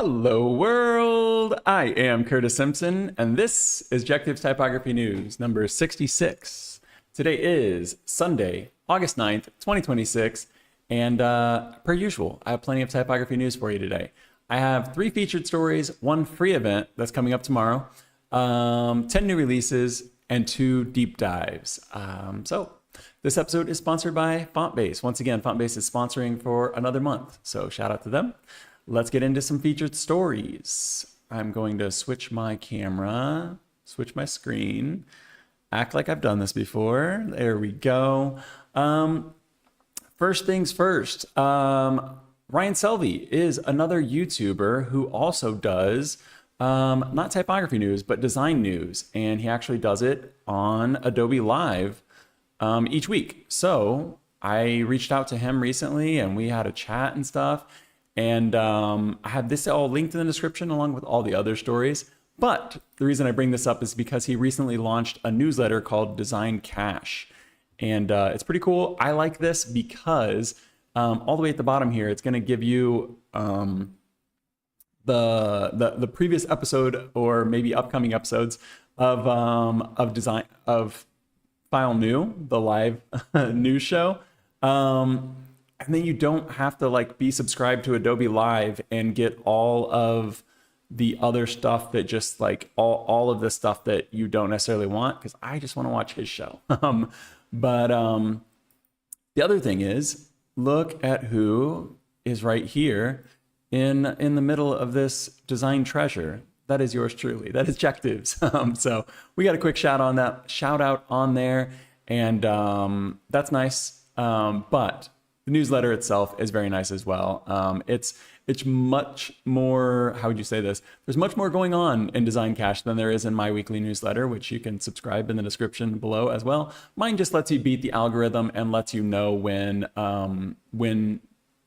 Hello world, I am Curtis Simpson, and this is Jectives Typography News number 66. Today is Sunday, August 9th, 2026, and per usual, I have plenty of typography news for you today. I have 3 featured stories, 1 free event that's coming up tomorrow, 10 new releases, and 2 deep dives. So this episode is sponsored by FontBase. Once again, FontBase is sponsoring for another month, so shout out to them. Let's get into some featured stories. I'm going to switch my camera, switch my screen, act like I've done this before. There we go. First things first, Ryan Selvy is another YouTuber who also does not typography news, but design news. And he actually does it on Adobe Live each week. So I reached out to him recently and we had a chat and stuff. And I have this all linked in the description along with all the other stories. But the reason I bring this up is because he recently launched a newsletter called Design Cache. And it's pretty cool. I like this because all the way at the bottom here, it's going to give you the previous episode or maybe upcoming episodes of File New, the live news show. And then you don't have to like be subscribed to Adobe Live and get all of the other stuff that just like all of the stuff that you don't necessarily want, because I just want to watch his show. But the other thing is, look at who is right here in the middle of this design treasure. That is yours truly. That is Jectives. So we got a quick shout out on there, and that's nice. But the newsletter itself is very nice as well. It's much more, how would you say this? There's much more going on in Design Cache than there is in my weekly newsletter, which you can subscribe in the description below as well. Mine just lets you beat the algorithm and lets you know when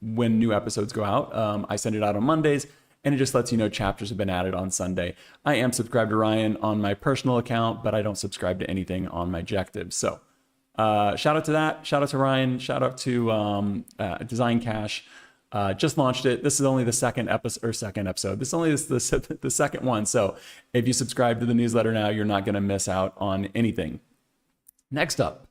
new episodes go out. I send it out on Mondays, and it just lets you know chapters have been added on Sunday. I am subscribed to Ryan on my personal account, but I don't subscribe to anything on my Jectives. So shout out to that. Shout out to Ryan. Shout out to Design Cache. Just launched it. This is only the second episode. This is only the second one. So if you subscribe to the newsletter now, you're not going to miss out on anything. Next up,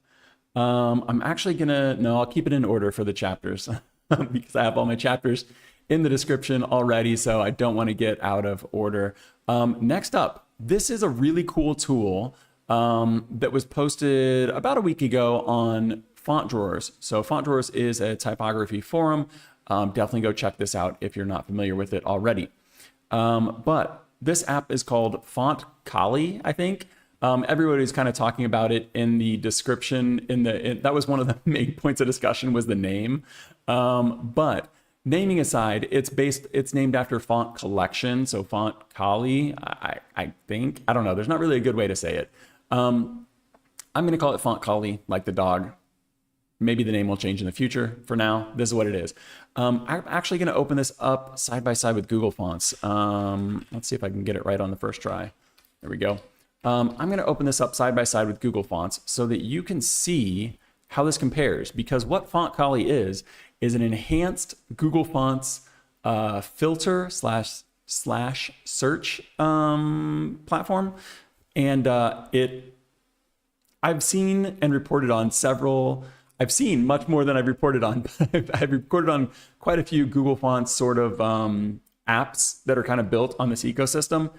I'm actually I'll keep it in order for the chapters because I have all my chapters in the description already. So I don't want to get out of order. Next up, this is a really cool tool that was posted about a week ago on Font Drawers. So Font Drawers is a typography forum. Definitely go check this out if you're not familiar with it already. But this app is called FontColle, I think. Everybody's kind of talking about it in the description. That was one of the main points of discussion, was the name. But naming aside, it's named after font collection. So FontColle, I think. I don't know. There's not really a good way to say it. I'm going to call it FontColle, like the dog. Maybe the name will change in the future. For now, this is what it is. I'm actually going to open this up side by side with Google Fonts. Let's see if I can get it right on the first try. There we go. I'm going to open this up side by side with Google Fonts so that you can see how this compares. Because what FontColle is an enhanced Google Fonts filter slash search platform. And I've seen and reported on several. I've seen much more than I've reported on. I've reported on quite a few Google Fonts sort of apps that are kind of built on this ecosystem.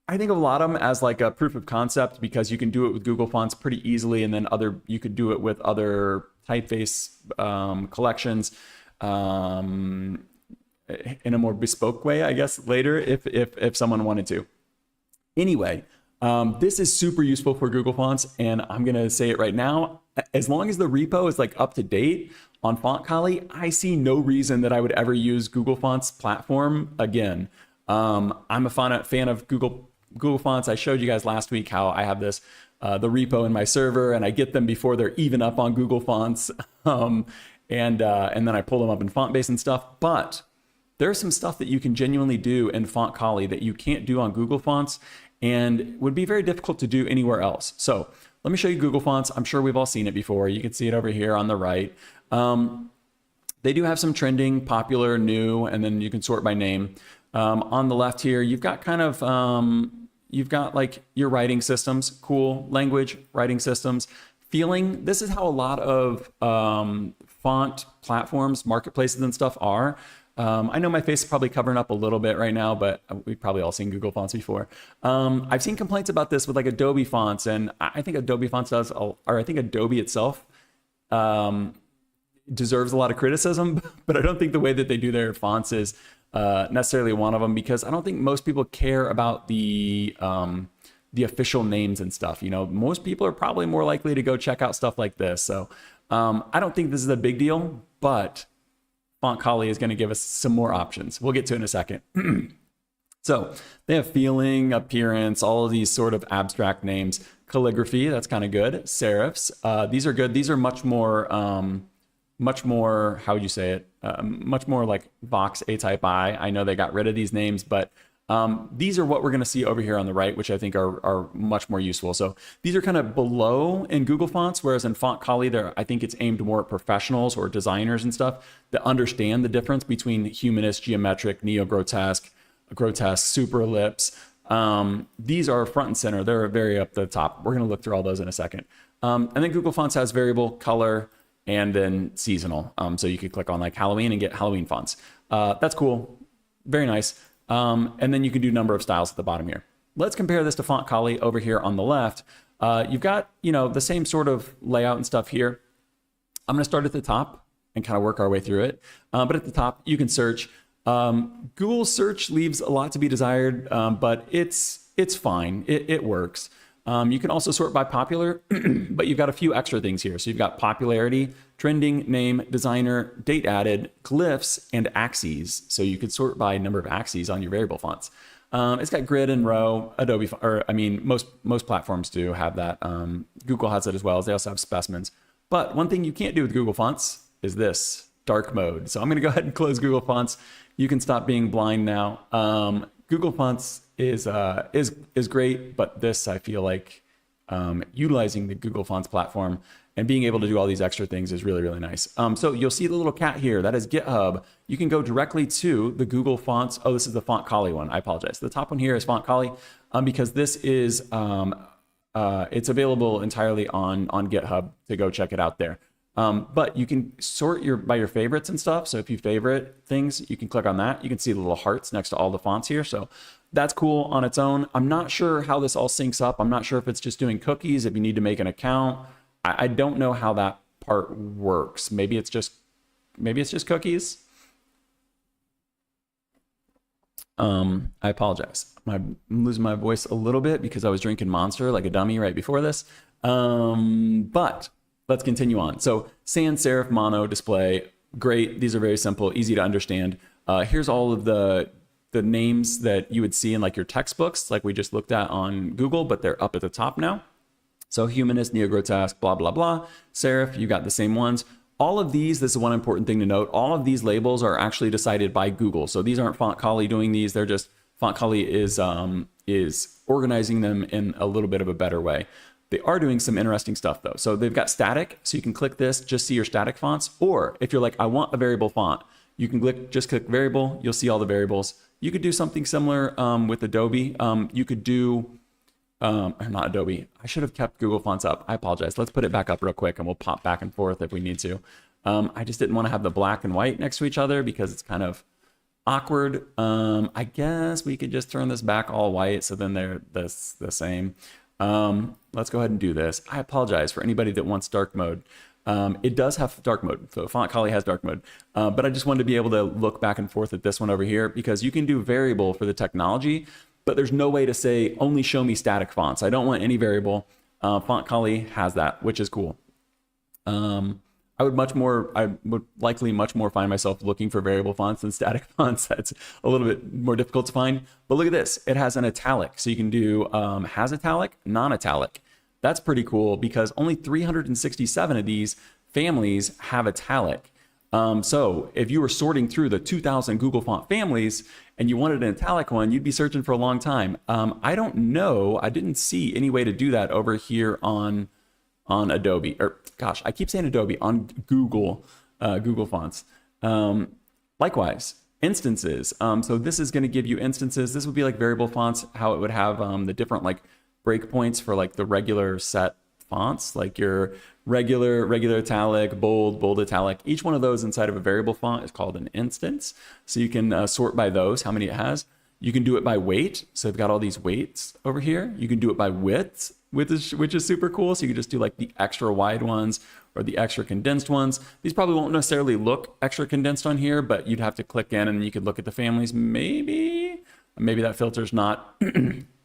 I think of a lot of them as like a proof of concept because you can do it with Google Fonts pretty easily, and then you could do it with other typeface collections in a more bespoke way, I guess, later if someone wanted to. Anyway, this is super useful for Google Fonts, and I'm going to say it right now. As long as the repo is like up to date on FontColle, I see no reason that I would ever use Google Fonts platform again. I'm a fan of Google Fonts. I showed you guys last week how I have the repo in my server, and I get them before they're even up on Google Fonts, and then I pull them up in FontBase and stuff. But there's some stuff that you can genuinely do in FontColle that you can't do on Google Fonts, and would be very difficult to do anywhere else. So let me show you Google Fonts. I'm sure we've all seen it before. You can see it over here on the right. They do have some trending, popular, new, and then you can sort by name. On the left here, you've got kind of, you've got like your writing systems, cool language, writing systems, feeling. This is how a lot of font platforms, marketplaces and stuff are. I know my face is probably covering up a little bit right now, but we've probably all seen Google Fonts before. I've seen complaints about this with like Adobe fonts, and I think Adobe fonts does, or I think Adobe itself deserves a lot of criticism, but I don't think the way that they do their fonts is necessarily one of them, because I don't think most people care about the official names and stuff. You know, most people are probably more likely to go check out stuff like this. So I don't think this is a big deal, but FontColle is going to give us some more options. We'll get to it in a second. So they have feeling, appearance, all of these sort of abstract names. Calligraphy, that's kind of good. Serifs, these are good. These are much more, how would you say it? Much more like Vox A type I. I know they got rid of these names, but these are what we're going to see over here on the right, which I think are much more useful. So these are kind of below in Google Fonts, whereas in FontColle, I think it's aimed more at professionals or designers and stuff that understand the difference between humanist, geometric, neo-grotesque, grotesque, super ellipse. These are front and center. They're very up the top. We're going to look through all those in a second. And then Google Fonts has variable, color, and then seasonal. So you could click on like Halloween and get Halloween fonts. That's cool. Very nice. And then you can do number of styles at the bottom here. Let's compare this to FontColle over here on the left. You've got, you know, the same sort of layout and stuff here. I'm going to start at the top and kind of work our way through it. But at the top, you can search. Google search leaves a lot to be desired, but it's fine. It works. You can also sort by popular, but you've got a few extra things here. So you've got popularity, trending, name, designer, date added, glyphs, and axes. So you could sort by number of axes on your variable fonts. It's got grid and row. Adobe, or I mean, most platforms do have that. Google has it as well. They also have specimens. But one thing you can't do with Google Fonts is this, dark mode. So I'm going to go ahead and close Google Fonts. You can stop being blind now. Google Fonts is great, but this, I feel like utilizing the Google Fonts platform and being able to do all these extra things is really, really nice. So you'll see the little cat here. That is GitHub. You can go directly to the Google Fonts. Oh, this is the FontColle one. I apologize. The top one here is FontColle because this is, it's available entirely on GitHub to go check it out there. But you can sort by your favorites and stuff. So if you favorite things, you can click on that. You can see the little hearts next to all the fonts here. So that's cool on its own. I'm not sure how this all syncs up. I'm not sure if it's just doing cookies, if you need to make an account. I don't know how that part works. Maybe it's just cookies. I apologize. I'm losing my voice a little bit because I was drinking Monster like a dummy right before this. But let's continue on. So sans serif mono display, great. These are very simple, easy to understand. Here's all of the names that you would see in like your textbooks, like we just looked at on Google, but they're up at the top now. So humanist, neo-grotesque, blah, blah, blah. Serif, you got the same ones. All of these, this is one important thing to note, all of these labels are actually decided by Google. So these aren't FontColle doing these. They're just, FontColle is organizing them in a little bit of a better way. They are doing some interesting stuff though. So they've got static, so you can click this, just see your static fonts. Or if you're like, I want a variable font, you can just click variable, you'll see all the variables. You could do something similar with Adobe. You could do, not Adobe, I should have kept Google Fonts up. I apologize. Let's put it back up real quick and we'll pop back and forth if we need to. I just didn't want to have the black and white next to each other because it's kind of awkward. I guess we could just turn this back all white so then they're the same. Let's go ahead and do this. I apologize for anybody that wants dark mode. It does have dark mode, so FontColle has dark mode. But I just wanted to be able to look back and forth at this one over here because you can do variable for the technology, but there's no way to say only show me static fonts. I don't want any variable. FontColle has that, which is cool. I would likely much more find myself looking for variable fonts than static fonts. That's a little bit more difficult to find. But look at this, it has an italic. So you can do has italic, non-italic. That's pretty cool because only 367 of these families have italic. So if you were sorting through the 2000 Google font families and you wanted an italic one, you'd be searching for a long time. I don't know, I didn't see any way to do that over here on Adobe, or gosh, I keep saying Adobe, on Google Fonts. Likewise, instances. So this is going to give you instances. This would be like variable fonts, how it would have the different like breakpoints for like the regular set fonts, like your regular italic, bold italic. Each one of those inside of a variable font is called an instance. So you can sort by those, how many it has. You can do it by weight. So I've got all these weights over here. You can do it by width, which is super cool. So you can just do like the extra wide ones or the extra condensed ones. These probably won't necessarily look extra condensed on here, but you'd have to click in and you could look at the families. Maybe that filter's not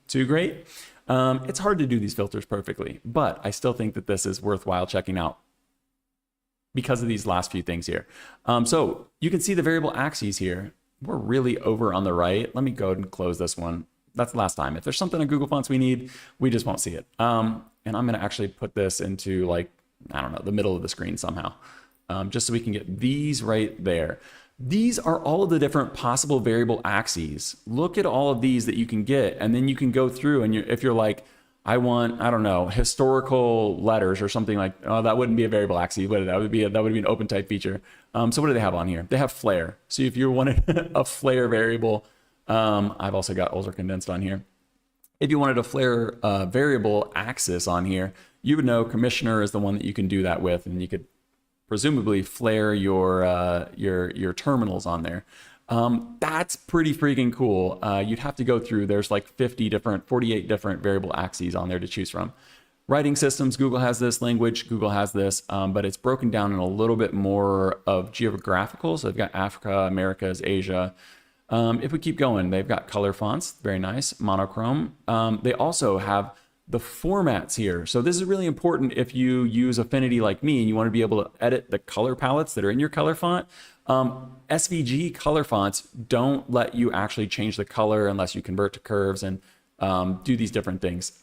too great. It's hard to do these filters perfectly, but I still think that this is worthwhile checking out because of these last few things here. So you can see the variable axes here. We're really over on the right. Let me go ahead and close this one. That's the last time. If there's something in Google Fonts we need, we just won't see it. And I'm going to actually put this into like, I don't know, the middle of the screen somehow, just so we can get these right there. These are all of the different possible variable axes. Look at all of these that you can get, and then you can go through and if you're like, I want, I don't know, historical letters or something like, oh, that wouldn't be a variable axis. That would be an open type feature. So what do they have on here? They have flare. So if you wanted a flare variable, I've also got ultra condensed on here. If you wanted a flare variable axis on here, you would know commissioner is the one that you can do that with, and you could presumably flare your terminals on there. That's pretty freaking cool. You'd have to go through, there's like 48 different variable axes on there to choose from. Writing systems, Google has this. Language, Google has this, but it's broken down in a little bit more of geographical. So they've got Africa, Americas, Asia. If we keep going, they've got color fonts, very nice, monochrome. They also have the formats here. So this is really important if you use Affinity like me and you want to be able to edit the color palettes that are in your color font. SVG color fonts don't let you actually change the color unless you convert to curves and do these different things.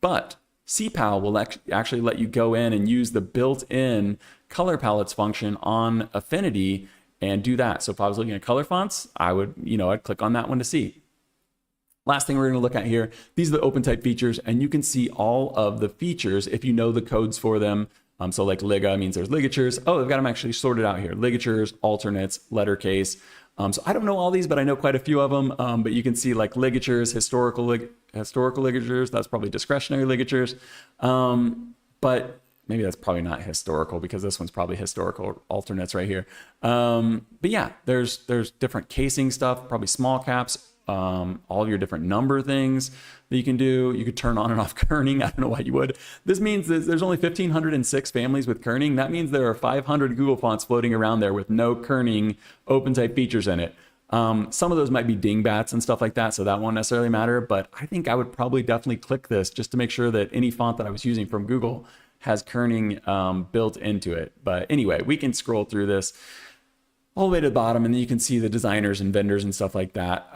But CPAL will actually let you go in and use the built-in color palettes function on Affinity and do that. So if I was looking at color fonts, I'd click on that one to see. Last thing we're going to look at here, these are the open type features, and you can see all of the features if you know the codes for them. So like liga means there's ligatures. Oh, they've got them actually sorted out here. Ligatures, alternates, letter case. So I don't know all these, but I know quite a few of them. But you can see like ligatures, historical ligatures. That's probably discretionary ligatures. But maybe that's probably not historical because this one's probably historical alternates right here. But yeah, there's different casing stuff, probably small caps. All of your different number things that you can do. You could turn on and off kerning. I don't know why you would. This means that there's only 1,506 families with kerning. That means there are 500 Google fonts floating around there with no kerning open type features in it. Some of those might be dingbats and stuff like that, so that won't necessarily matter, but I think I would probably definitely click this just to make sure that any font that I was using from Google has kerning built into it. But anyway, we can scroll through this all the way to the bottom, and then you can see the designers and vendors and stuff like that.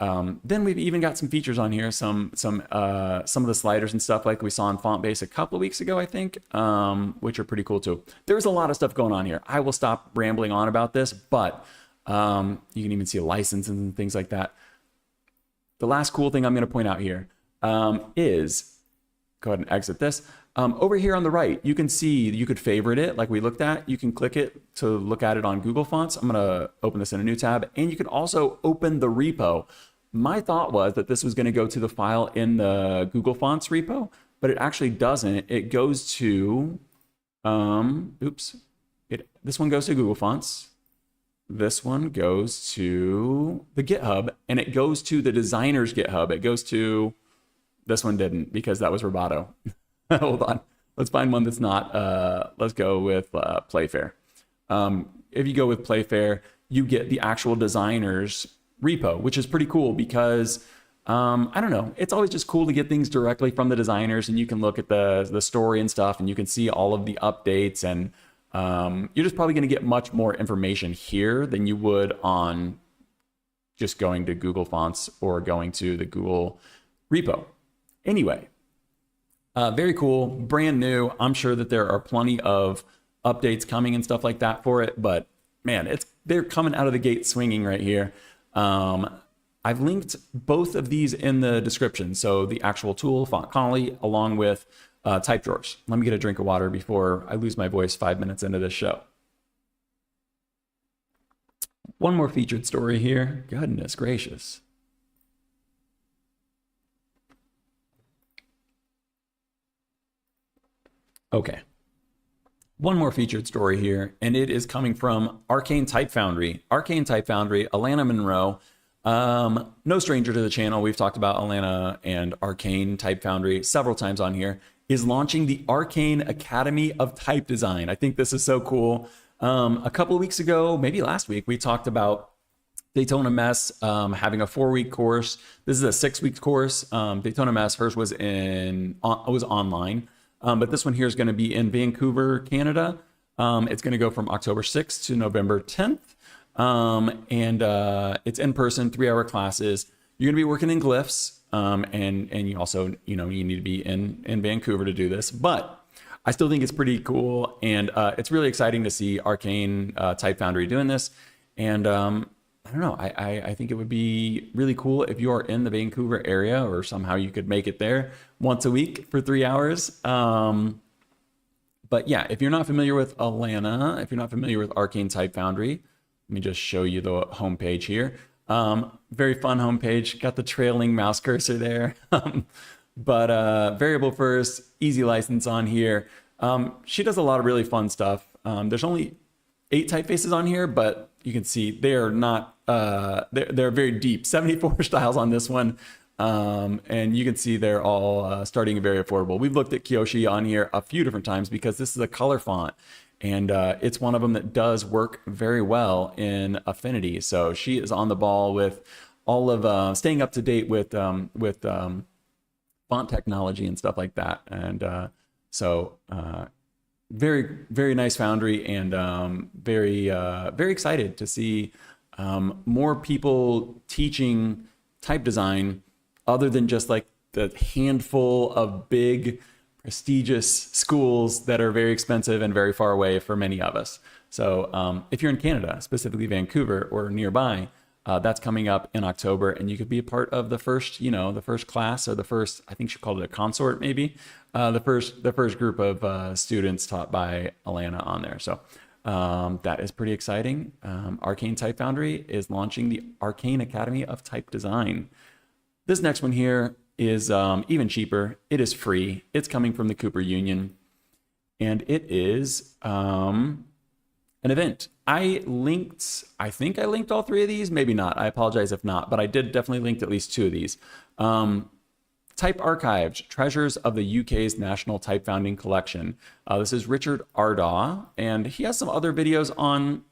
Then we've even got some features on here, some of the sliders and stuff like we saw in FontBase a couple of weeks ago, I think, which are pretty cool too. There's a lot of stuff going on here. I will stop rambling on about this, but you can even see licenses and things like that. The last cool thing I'm going to point out here is, go ahead and exit this. Over here on the right, you can see you could favorite it like we looked at. You can click it to look at it on Google Fonts. I'm going to open this in a new tab, and you can also open the repo. My thought was that this was going to go to the file in the Google Fonts repo, but it actually doesn't. It goes to, this one goes to Google Fonts. This one goes to the GitHub, and it goes to the designer's GitHub. It goes to, this one didn't because that was Roboto. Hold on. Let's find one that's not. Let's go with Playfair. If you go with Playfair, you get the actual designer's repo, which is pretty cool because, I don't know, it's always just cool to get things directly from the designers, and you can look at the story and stuff, and you can see all of the updates, and you're just probably going to get much more information here than you would on just going to Google Fonts or going to the Google repo. Anyway. Very cool, brand new. I'm sure that there are plenty of updates coming and stuff like that for it, but man, they're coming out of the gate swinging right here. I've linked both of these in the description. So the actual tool, FontColle, along with type drawers. Let me get a drink of water before I lose my voice 5 minutes into this show. One more featured story here. Goodness gracious. Okay. One more featured story here, and it is coming from Arcane Type Foundry. Arcane Type Foundry, Alana Monroe. No stranger to the channel. We've talked about Alana and Arcane Type Foundry several times on here. Is launching the Arcane Academy of Type Design. I think this is so cool. A couple of weeks ago, maybe last week, we talked about Daytona Mess having a 4-week course. This is a 6-week course. Daytona Mess, hers was online. But this one here is going to be in Vancouver, Canada. It's going to go from October 6th to November 10th. It's in person, 3-hour classes. You're going to be working in glyphs. And you also, you need to be in Vancouver to do this. But I still think it's pretty cool. And it's really exciting to see Arcane Type Foundry doing this. And I don't know. I think it would be really cool if you are in the Vancouver area or somehow you could make it there once a week for 3 hours. But yeah, if you're not familiar with Alana, if you're not familiar with Arcane Type Foundry, let me just show you the homepage here. Very fun homepage. Got the trailing mouse cursor there. But variable first, easy license on here. She does a lot of really fun stuff. There's only 8 typefaces on here, but you can see they're not, they're very deep. 74 styles on this one. And you can see they're all starting very affordable. We've looked at Kyoshi on here a few different times because this is a color font. And it's one of them that does work very well in Affinity. So she is on the ball with all of staying up to date with font technology and stuff like that. And very, very nice Foundry, and very excited to see more people teaching type design other than just like the handful of big prestigious schools that are very expensive and very far away for many of us. So if you're in Canada, specifically Vancouver or nearby, that's coming up in October, and you could be a part of the first, the first class, or the first, I think she called it a consort, maybe, the first group of students taught by Alana on there. So that is pretty exciting. Arcane Type Foundry is launching the Arcane Academy of Type Design. This next one here is even cheaper. It is free. It's coming from the Cooper Union, and it is an event. I think I linked all 3 of these, maybe not. I apologize if not, but I did definitely link at least 2 of these. Type Archived, Treasures of the UK's National Type Founding Collection. This is Richard Ardaw, and he has some other videos on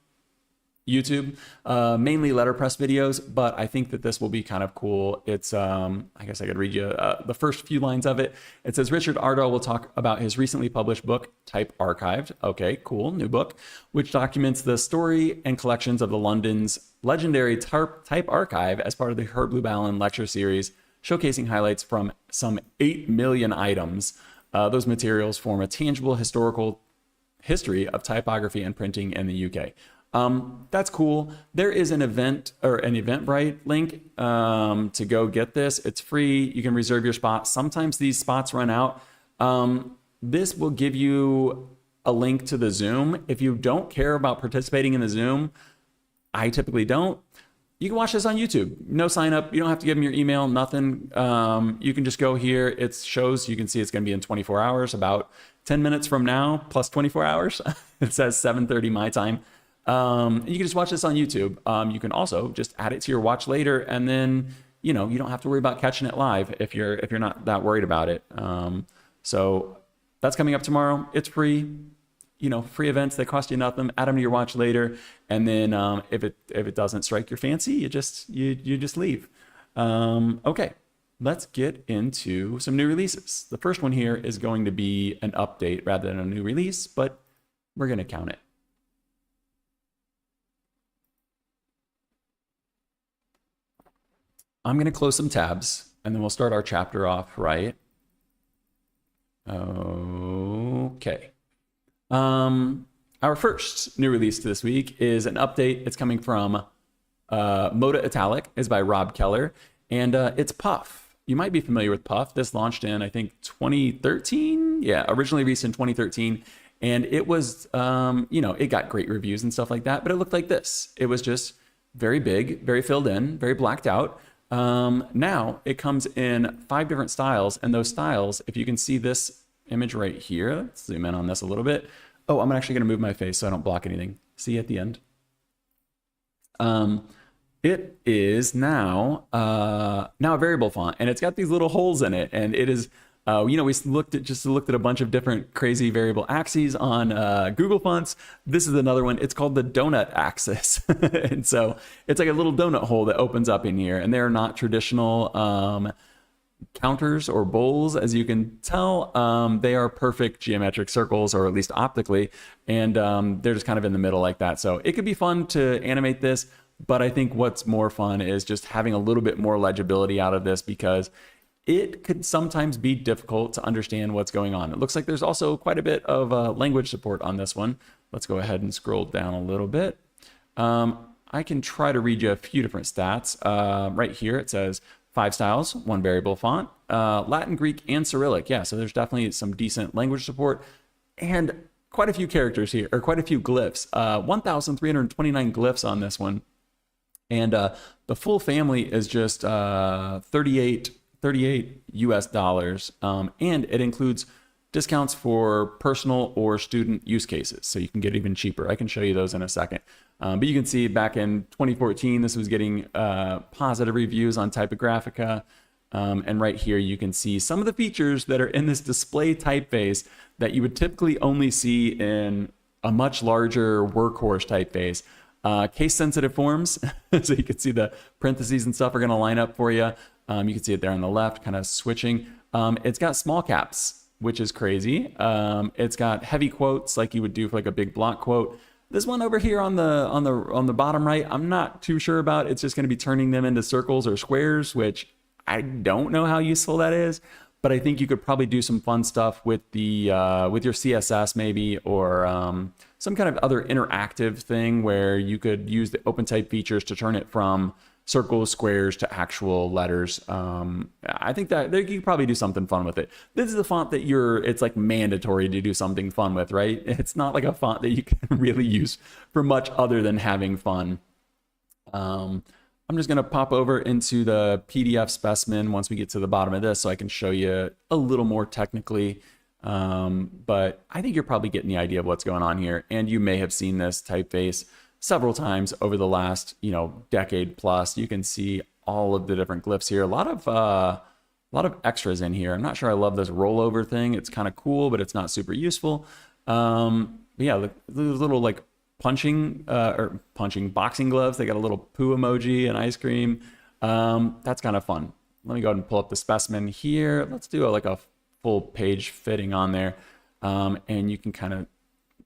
YouTube, mainly letterpress videos, but I think that this will be kind of cool. It's, I guess I could read you the first few lines of it. It says, Richard Ardaw will talk about his recently published book, Type Archived. Okay, cool, new book, which documents the story and collections of the London's legendary Type Archive as part of the Herb Lubalin lecture series, showcasing highlights from some 8 million items. Those materials form a tangible historical history of typography and printing in the UK. That's cool. There is an event or an Eventbrite link to go get this. It's free. You can reserve your spot. Sometimes these spots run out. This will give you a link to the Zoom. If you don't care about participating in the Zoom, I typically don't. You can watch this on YouTube. No sign up. You don't have to give them your email, nothing. You can just go here. It shows, you can see it's going to be in 24 hours, about 10 minutes from now, plus 24 hours. It says 7:30 my time. You can just watch this on YouTube. You can also just add it to your watch later, and then you don't have to worry about catching it live if you're not that worried about it. So that's coming up tomorrow. It's free. Free events, they cost you nothing. Add them to your watch later, and then if it doesn't strike your fancy, you just leave. Okay, let's get into some new releases. The first one here is going to be an update rather than a new release, but we're going to count it. I'm going to close some tabs, and then we'll start our chapter off, right? Okay. Our first new release this week is an update. It's coming from Mota Italic. It's by Rob Keller, and it's Pufff. You might be familiar with Pufff. This launched in, I think, 2013. Yeah, originally released in 2013, and it was, it got great reviews and stuff like that, but it looked like this. It was just very big, very filled in, very blacked out. Now it comes in 5 different styles, and those styles, if you can see this image right here, let's zoom in on this a little bit. Oh, I'm actually going to move my face so I don't block anything. See you at the end. It is now a variable font, and it's got these little holes in it, and it is, we looked at a bunch of different crazy variable axes on Google Fonts. This is another one. It's called the donut axis. And so it's like a little donut hole that opens up in here, and they're not traditional counters or bowls, as you can tell. They are perfect geometric circles, or at least optically, and they're just kind of in the middle like that. So it could be fun to animate this, but I think what's more fun is just having a little bit more legibility out of this, because it could sometimes be difficult to understand what's going on. It looks like there's also quite a bit of language support on this one. Let's go ahead and scroll down a little bit. I can try to read you a few different stats. Right here it says 5 styles, 1 variable font, Latin, Greek, and Cyrillic. Yeah, so there's definitely some decent language support, and quite a few characters here, or quite a few glyphs. 1,329 glyphs on this one. And the full family is just 38 US dollars, and it includes discounts for personal or student use cases, so you can get even cheaper. I can show you those in a second. But you can see back in 2014, this was getting positive reviews on Typographica. And right here, you can see some of the features that are in this display typeface that you would typically only see in a much larger workhorse typeface. Case-sensitive forms, so you can see the parentheses and stuff are going to line up for you. You can see it there on the left, kind of switching. It's got small caps, which is crazy. It's got heavy quotes like you would do for like a big block quote. This one over here on the bottom right, I'm not too sure about. It's just going to be turning them into circles or squares, which I don't know how useful that is. But I think you could probably do some fun stuff with the with your CSS maybe, or some kind of other interactive thing where you could use the OpenType features to turn it from circles, squares to actual letters. I think that you could probably do something fun with it. This is a font that it's like mandatory to do something fun with, right? It's not like a font that you can really use for much other than having fun. I'm just going to pop over into the PDF specimen once we get to the bottom of this so I can show you a little more technically. But I think you're probably getting the idea of what's going on here. And you may have seen this typeface several times over the last, decade plus. You can see all of the different glyphs here. A lot of extras in here. I'm not sure I love this rollover thing. It's kind of cool, but it's not super useful. But yeah, the little like punching boxing gloves. They got a little poo emoji and ice cream. That's kind of fun. Let me go ahead and pull up the specimen here. Let's do like a full page fitting on there. And you can kind of,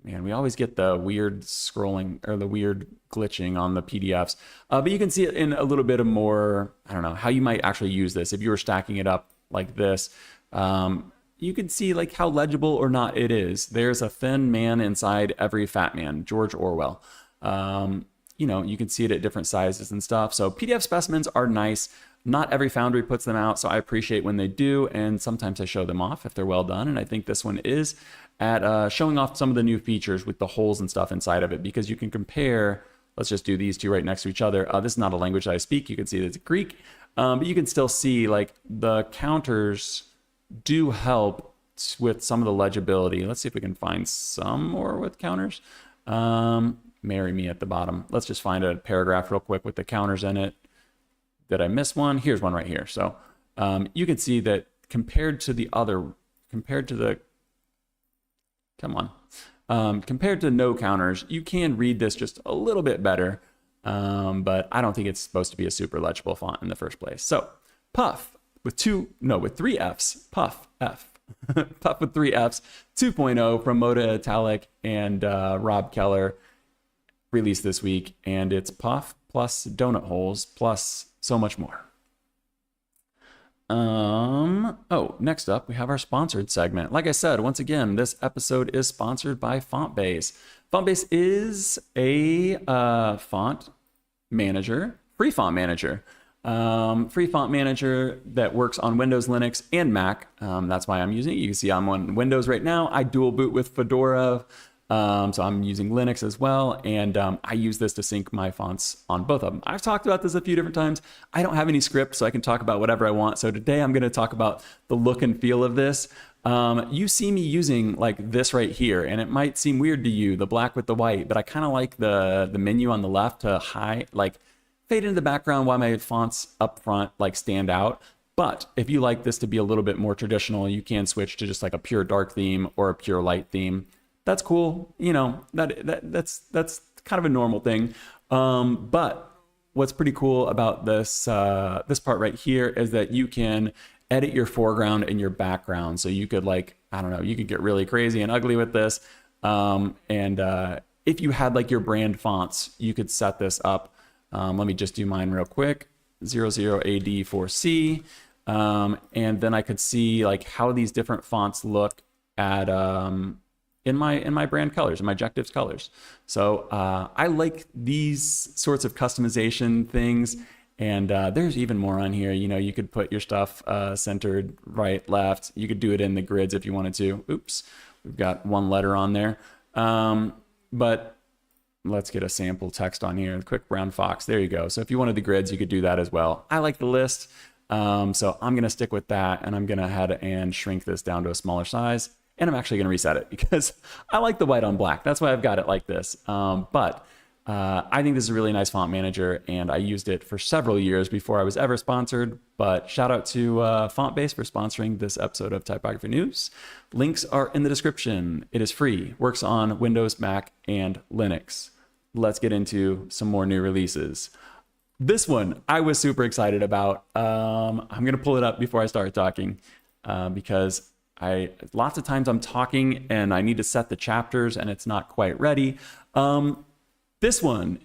man, we always get the weird scrolling or the weird glitching on the PDFs. But you can see it in a little bit of more, I don't know, how you might actually use this. If you were stacking it up like this, you can see like how legible or not it is. There's a thin man inside every fat man, George Orwell. You can see it at different sizes and stuff. So PDF specimens are nice. Not every Foundry puts them out, so I appreciate when they do, and sometimes I show them off if they're well done, and I think this one is at showing off some of the new features with the holes and stuff inside of it, because you can compare, let's just do these two right next to each other. This is not a language that I speak. You can see that it's Greek, but you can still see like the counters do help with some of the legibility. Let's see if we can find some more with counters. Marry me at the bottom. Let's just find a paragraph real quick with the counters in it. Did I miss one? Here's one right here. So you can see that compared to no counters, you can read this just a little bit better, but I don't think it's supposed to be a super legible font in the first place. So Pufff with 3 Fs, Pufff, F. Pufff with 3 Fs, 2.0 from Mota, Italic, and Rob Keller released this week, and it's Pufff plus donut holes plus so much more. Next up, we have our sponsored segment. Like I said, once again, this episode is sponsored by FontBase. FontBase is a font manager, free font manager. Free font manager that works on Windows, Linux, and Mac. That's why I'm using it. You can see I'm on Windows right now. I dual boot with Fedora. So I'm using Linux as well, and I use this to sync my fonts on both of them. I've talked about this a few different times. I don't have any script, so I can talk about whatever I want. So today I'm going to talk about the look and feel of this. You see me using like this right here, and it might seem weird to you, the black with the white, but I kind of like the menu on the left to fade into the background while my fonts up front like stand out. But if you like this to be a little bit more traditional, you can switch to just like a pure dark theme or a pure light theme. That's cool. You know, that's kind of a normal thing. But what's pretty cool about this this part right here is that you can edit your foreground and your background. So you could like, I don't know, you could get really crazy and ugly with this. If you had like your brand fonts, you could set this up. Let me just do mine real quick. 00AD4C. And then I could see like how these different fonts look at in my brand colors, in my objectives colors. So I like these sorts of customization things. And there's even more on here. You know, you could put your stuff centered right, left. You could do it in the grids if you wanted to. Oops, we've got one letter on there. But let's get a sample text on here. Quick brown fox. There you go. So if you wanted the grids, you could do that as well. I like the list. So I'm going to stick with that, and I'm going to head and shrink this down to a smaller size. And I'm actually going to reset it because I like the white on black. That's why I've got it like this. But I think this is a really nice font manager, and I used it for several years before I was ever sponsored. But shout out to FontBase for sponsoring this episode of Typography News. Links are in the description. It is free, works on Windows, Mac, and Linux. Let's get into some more new releases. This one I was super excited about. I'm going to pull it up before I start talking because lots of times I'm talking and I need to set the chapters and it's not quite ready. This one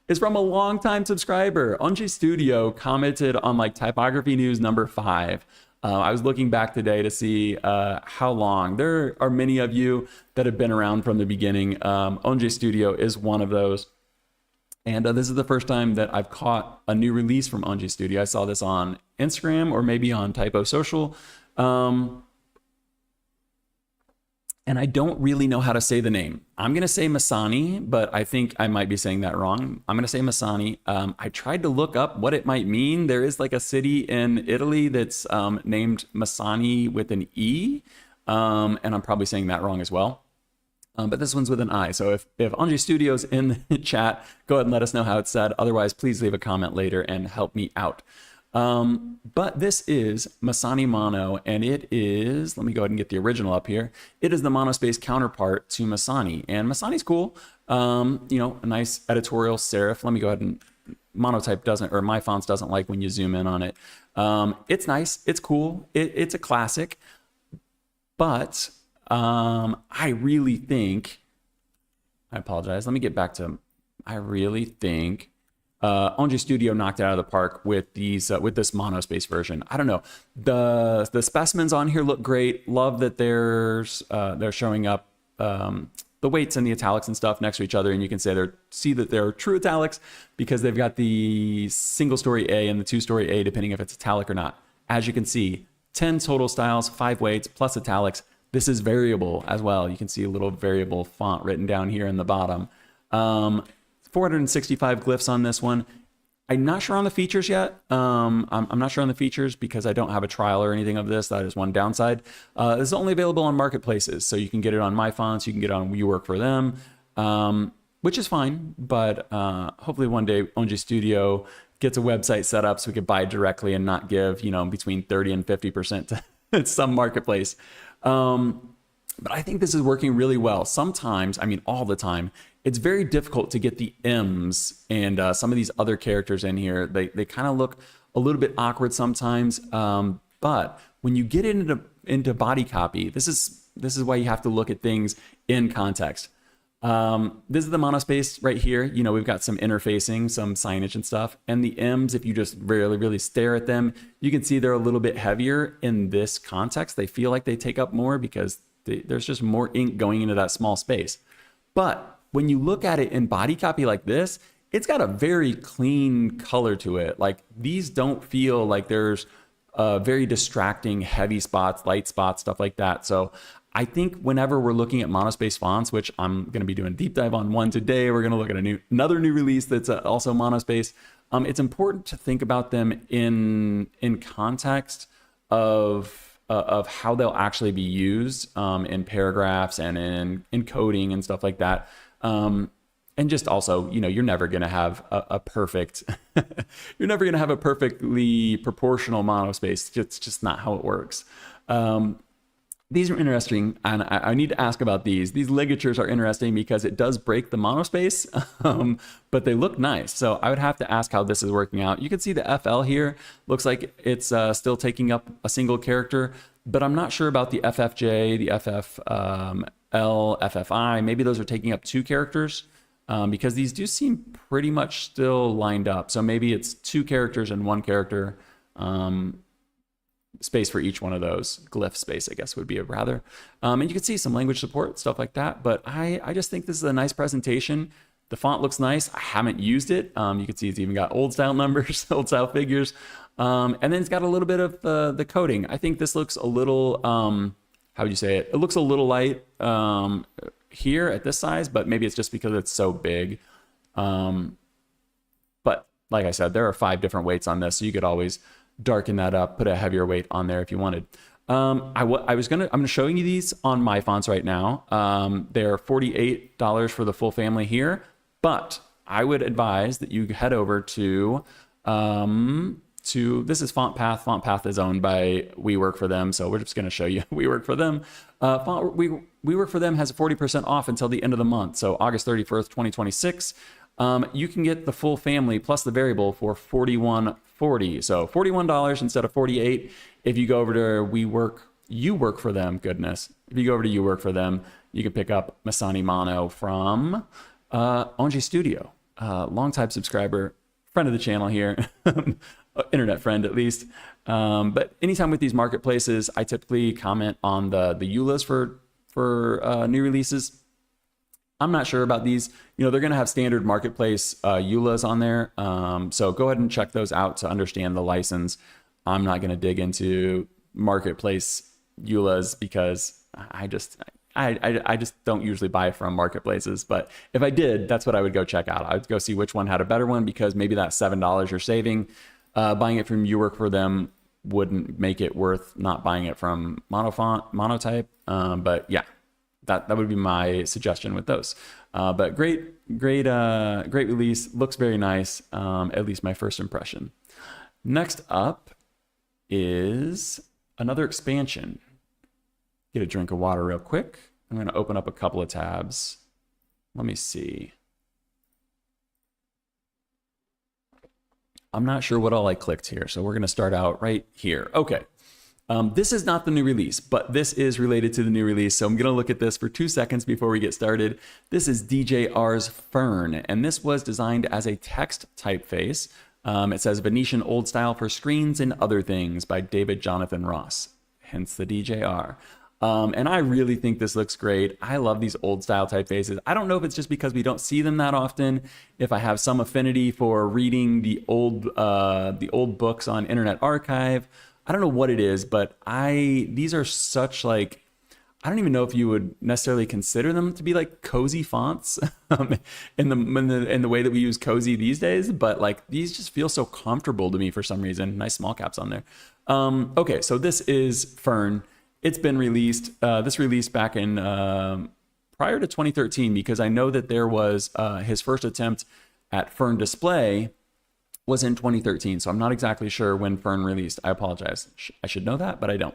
is from a longtime subscriber. Onje Studio commented on like Typography News number 5. I was looking back today to see how long. There are many of you that have been around from the beginning. Onje Studio is one of those. And this is the first time that I've caught a new release from Onje Studio. I saw this on Instagram or maybe on Typo Social. And I don't really know how to say the name. I'm going to say Mesagni, but I think I might be saying that wrong. I'm going to say Mesagni. I tried to look up what it might mean. There is like a city in Italy that's named Mesagni with an E, and I'm probably saying that wrong as well. But this one's with an I. So if Onje Studio's in the chat, go ahead and let us know how it's said. Otherwise, please leave a comment later and help me out. But this is Mesagni Mono, and it is, let me go ahead and get the original up here. It is the monospace counterpart to Mesagni, and Mesagni's cool. You know, a nice editorial serif. Let me go ahead and, Monotype doesn't, or my fonts doesn't like when you zoom in on it. It's nice, it's cool, it's a classic, but I really think, I apologize, let me get back to, I really think Onje Studio knocked it out of the park with these with this monospace version. I don't know. The specimens on here look great. Love that they're showing up the weights and the italics and stuff next to each other, and you can see that they're true italics because they've got the single story A and the 2-story A depending if it's italic or not. As you can see, 10 total styles, 5 weights plus italics. This is variable as well. You can see a little variable font written down here in the bottom. 465 glyphs on this one. I'm not sure on the features yet. I'm not sure on the features because I don't have a trial or anything of this. That is one downside. This is only available on marketplaces, so you can get it on My Fonts, you can get it on You Work For Them, which is fine, but hopefully one day Onje Studio gets a website set up so we could buy directly and not give, you know, between 30 and 50% to some marketplace. But I think this is working really well. Sometimes, I mean all the time, it's very difficult to get the M's and some of these other characters in here. They kind of look a little bit awkward sometimes. But when you get into body copy, this is why you have to look at things in context. This is the monospace right here. You know, we've got some interfacing, some signage and stuff. And the M's, if you just really, really stare at them, you can see they're a little bit heavier in this context. They feel like they take up more because there's just more ink going into that small space. But when you look at it in body copy like this, it's got a very clean color to it. Like these don't feel like there's very distracting heavy spots, light spots, stuff like that. So I think whenever we're looking at monospace fonts, which I'm going to be doing a deep dive on one today, we're going to look at another new release that's also monospace. It's important to think about them in context of how they'll actually be used in paragraphs and in coding and stuff like that. And just also, you're never going to have a perfect, you're never going to have a perfectly proportional monospace. It's just not how it works. These are interesting, and I need to ask about these. These ligatures are interesting because it does break the monospace, but they look nice. So I would have to ask how this is working out. You can see the FL here. Looks like it's still taking up a single character, but I'm not sure about the FFJ, the FFL, FFI. Maybe those are taking up 2 characters because these do seem pretty much still lined up. So maybe it's 2 characters and 1 character. Space for each one of those. Glyph space, I guess, would be a rather. And you can see some language support, stuff like that. But I just think this is a nice presentation. The font looks nice. I haven't used it. You can see it's even got old style numbers, old style figures. And then it's got a little bit of the coding. I think this looks a little, how would you say it? It looks a little light here at this size, but maybe it's just because it's so big. But like I said, there are 5 different weights on this, so you could always darken that up, put a heavier weight on there if you wanted. I'm gonna show you these on my fonts right now. They're $48 for the full family here, but I would advise that you head over to this is FontPath. FontPath is owned by We Work For Them, so we're just gonna show you We Work For Them. We Work For Them has 40% off until the end of the month, so August 31st, 2026. You can get the full family plus the variable for $41.40. So $41 instead of $48. If you go over to You Work For Them, goodness. If you go over to You Work For Them, you can pick up Animono from Onje Studio. Long-time subscriber, friend of the channel here, internet friend at least. But anytime with these marketplaces, I typically comment on the EULAs for new releases. I'm not sure about these. They're going to have standard marketplace EULAs on there. So go ahead and check those out to understand the license. I'm not going to dig into marketplace EULAs because I just don't usually buy from marketplaces. But if I did, that's what I would go check out. I would go see which one had a better one because maybe that $7 you're saving, buying it from You Work For Them wouldn't make it worth not buying it from Monotype. But yeah. That would be my suggestion with those. But great release. Looks very nice, at least my first impression. Next up is another expansion. Get a drink of water real quick. I'm going to open up a couple of tabs. Let me see. I'm not sure what all I clicked here, so we're going to start out right here. Okay. This is not the new release, but this is related to the new release. So I'm going to look at this for 2 seconds before we get started. This is DJR's Fern, and this was designed as a text typeface. It says Venetian Old Style for Screens and Other Things by David Jonathan Ross, hence the DJR. And I really think this looks great. I love these old style typefaces. I don't know if it's just because we don't see them that often, if I have some affinity for reading the old books on Internet Archive. I don't know what it is, but these are such like, I don't even know if you would necessarily consider them to be like cozy fonts in the way that we use cozy these days, but like these just feel so comfortable to me for some reason. Nice small caps on there. Okay, so this is Fern. It's been released. This released back in prior to 2013 because I know that there was his first attempt at Fern Display was in 2013, so I'm not exactly sure when Fern released. I apologize. I should know that, but I don't.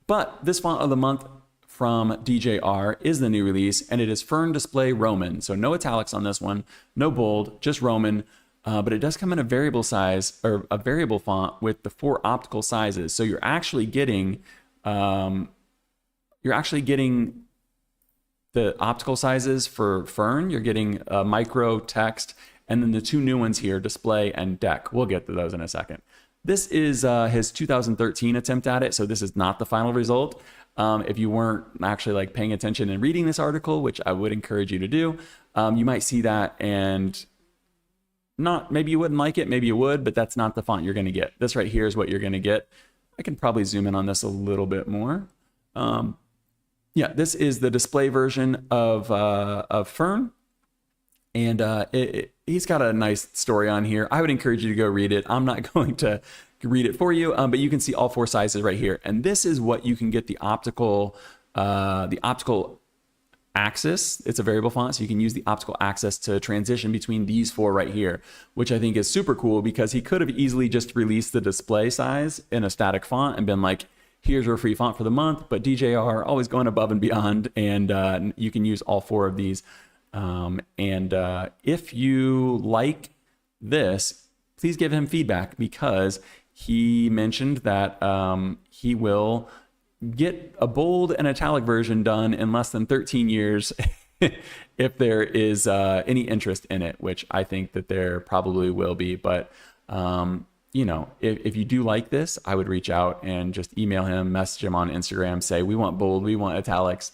But this font of the month from DJR is the new release, and it is Fern Display Roman. So no italics on this one, no bold, just Roman. But it does come in a variable size or a variable font with the 4 optical sizes. So you're actually getting the optical sizes for Fern. You're getting micro, text, and then the 2 new ones here, display and deck. We'll get to those in a second. This is his 2013 attempt at it, so this is not the final result. If you weren't actually like paying attention and reading this article, which I would encourage you to do, you might see that and maybe you wouldn't like it, maybe you would, but that's not the font you're going to get. This right here is what you're going to get. I can probably zoom in on this a little bit more. yeah, this is the display version of Fern. And he's got a nice story on here. I would encourage you to go read it. I'm not going to read it for you, but you can see all 4 sizes right here. And this is what you can get the optical axis. It's a variable font, so you can use the optical axis to transition between these 4 right here, which I think is super cool because he could have easily just released the display size in a static font and been like, here's your free font for the month. But DJR always going above and beyond, and you can use all 4 of these. If you like this, please give him feedback because he mentioned that he will get a bold and italic version done in less than 13 years if there is any interest in it, which I think that there probably will be. But, you know, if you do like this, I would reach out and just email him, message him on Instagram, say, we want bold, we want italics.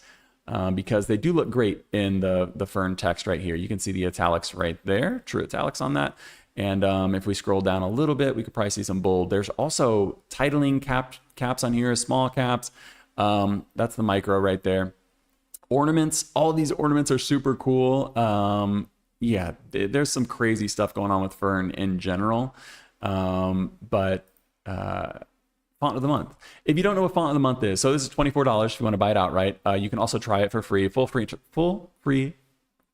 Because they do look great in the Fern text right here. You can see the italics right there, true italics on that. And if we scroll down a little bit, we could probably see some bold. There's also titling caps on here, small caps. That's the micro right there. Ornaments, all of these ornaments are super cool. Yeah, there's some crazy stuff going on with Fern in general. Font of the month. If you don't know what font of the month is, so this is $24 if you want to buy it outright. You can also try it for free, full free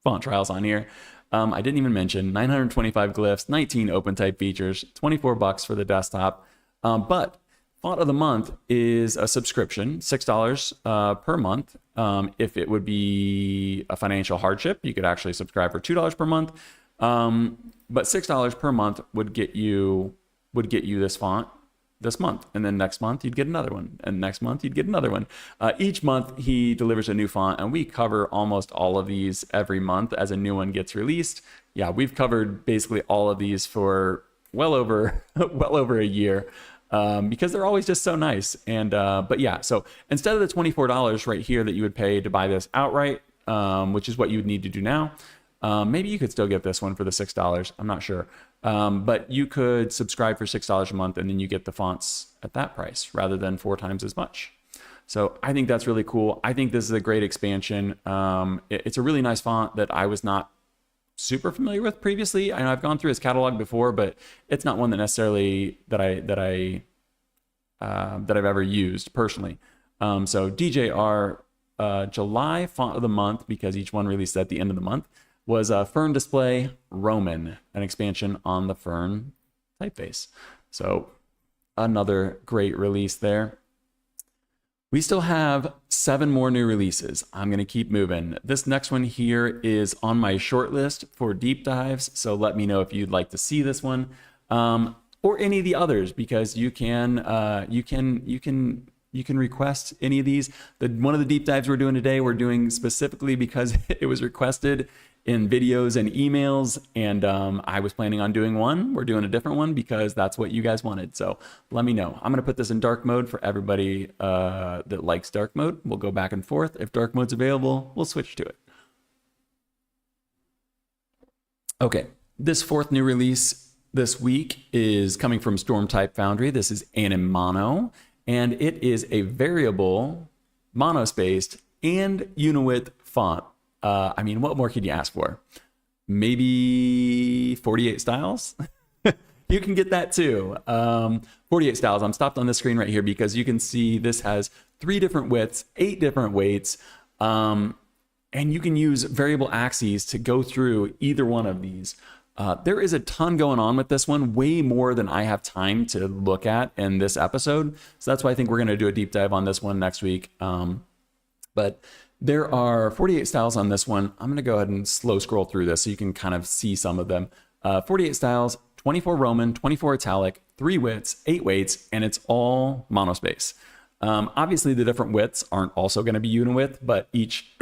font trials on here. I didn't even mention 925 glyphs, 19 open type features, $24 for the desktop. But font of the month is a subscription, $6 per month. If it would be a financial hardship, you could actually subscribe for $2 per month. But $6 per month would get you this font this month, and then next month you'd get another one, and next month you'd get another one. Each month he delivers a new font, and we cover almost all of these every month as a new one gets released. Yeah, we've covered basically all of these for well over a year because they're always just so nice. And but yeah, so instead of the $24 right here that you would pay to buy this outright, which is what you would need to do now, maybe you could still get this one for the $6. I'm not sure. But you could subscribe for $6 a month and then you get the fonts at that price rather than 4 times as much. So I think that's really cool. I think this is a great expansion. It's a really nice font that I was not super familiar with previously. I know I've gone through his catalog before, but it's not one that necessarily that I've ever used personally. So DJR July font of the month, because each one released at the end of the month, was Fern Display Roman, an expansion on the Fern typeface. So another great release there. We still have 7 more new releases. I'm going to keep moving. This next one here is on my short list for deep dives. So let me know if you'd like to see this one or any of the others, because you can request any of these. One of the deep dives we're doing today, we're doing specifically because it was requested in videos and emails, and I was planning on doing one. We're doing a different one because that's what you guys wanted. So let me know. I'm going to put this in dark mode for everybody that likes dark mode. We'll go back and forth. If dark mode's available, we'll switch to it. Okay, this 4th new release this week is coming from StormType Foundry. This is Animono, and it is a variable, monospaced, and unowidth font. I mean, what more could you ask for? Maybe 48 styles? You can get that too. 48 styles. I'm stopped on this screen right here because you can see this has 3 different widths, 8 different weights, and you can use variable axes to go through either one of these. There is a ton going on with this one, way more than I have time to look at in this episode. So that's why I think we're going to do a deep dive on this one next week. But there are 48 styles on this one. I'm going to go ahead and slow scroll through this so you can kind of see some of them. 48 styles, 24 Roman, 24 italic, 3 widths, 8 weights, and it's all monospace. Obviously, the different widths aren't also going to be unowidth, but each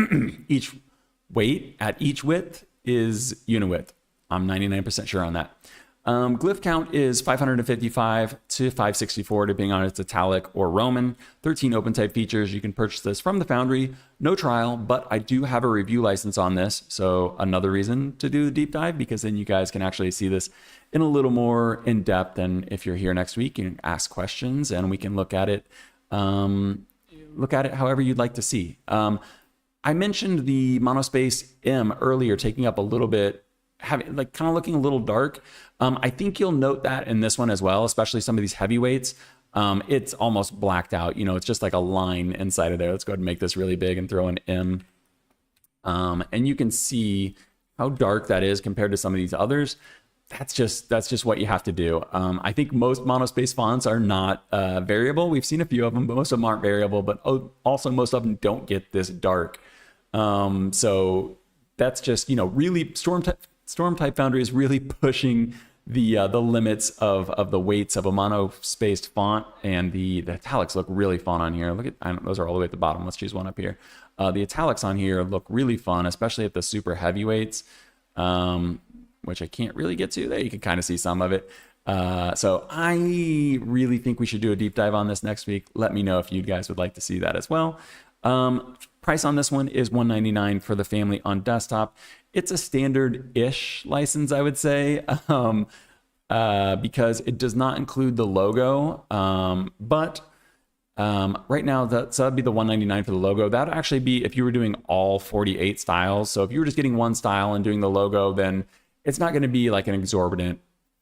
weight at each width is unowidth. I'm 99% sure on that. Glyph count is 555 to 564, depending on its italic or Roman. 13 open type features. You can purchase this from the Foundry. No trial, but I do have a review license on this. So another reason to do the deep dive, because then you guys can actually see this in a little more in depth. And if you're here next week, you can ask questions and we can look at it look at it however you'd like to see. I mentioned the monospace M earlier, taking up a little bit, having like kind of looking a little dark. I think you'll note that in this one as well, especially some of these heavyweights. It's almost blacked out. You know, it's just like a line inside of there. Let's go ahead and make this really big and throw an M. And you can see how dark that is compared to some of these others. That's just what you have to do. I think most monospace fonts are not variable. We've seen a few of them, but most of them aren't variable. But also most of them don't get this dark. So that's just, you know, really Storm-type Foundry is really pushing the limits of the weights of a monospaced font, and the italics look really fun on here. Look at those are all the way at the bottom. Let's choose one up here. The italics on here look really fun, especially at the super heavyweights, which I can't really get to. There you can kind of see some of it. So I really think we should do a deep dive on this next week. Let me know if you guys would like to see that as well. Price on this one is $199 for the family on desktop. It's a standard-ish license, I would say, because it does not include the logo. But right now, so that'd be the $199 for the logo. That'd actually be if you were doing all 48 styles. So if you were just getting one style and doing the logo, then it's not going to be like an exorbitant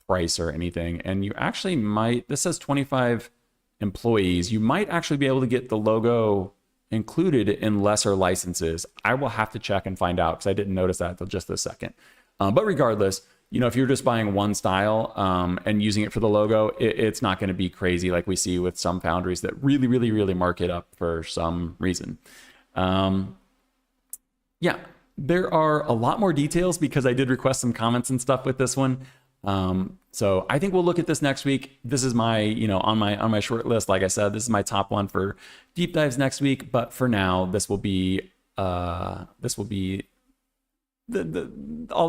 price or anything. And you actually might, this says 25 employees, you might actually be able to get the logo included in lesser licenses. I will have to check and find out because I didn't notice that until just this second. But regardless, you know, if you're just buying one style and using it for the logo, it's not going to be crazy like we see with some foundries that really mark it up for some reason. Yeah, there are a lot more details because I did request some comments and stuff with this one. So I think we'll look at this next week. This is my, you know, on my short list. Like I said, this is my top one for deep dives next week. But for now, this will be all that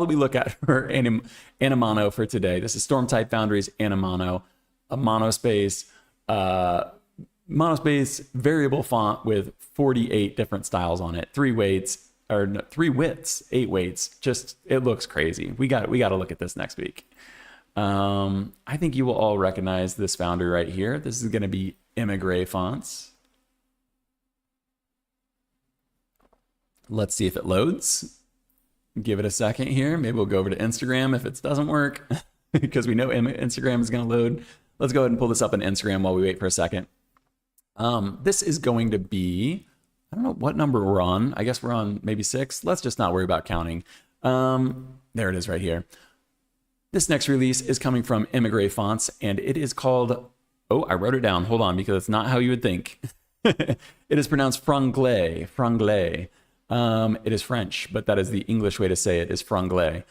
we look at for Animono for today. This is Storm-type Foundry's Animono, a monospace variable font with 48 different styles on it, 3 widths, 8 weights. Just, it looks crazy. We got to look at this next week. I think you will all recognize this Foundry right here. This is going to be Emigre fonts. Let's see if it loads. Give it a second here. Maybe we'll go over to Instagram if it doesn't work because we know Instagram is going to load. Let's go ahead and pull this up on Instagram while we wait for a second. This is going to be, I don't know what number we're on. I guess we're on maybe 6. Let's just not worry about counting. There it is right here. This next release is coming from Emigre Fonts, and it is called, oh, I wrote it down. Hold on, because it's not how you would think. It is pronounced Franglais. Franglais. It is French, but that is the English way to say it, is Franglais.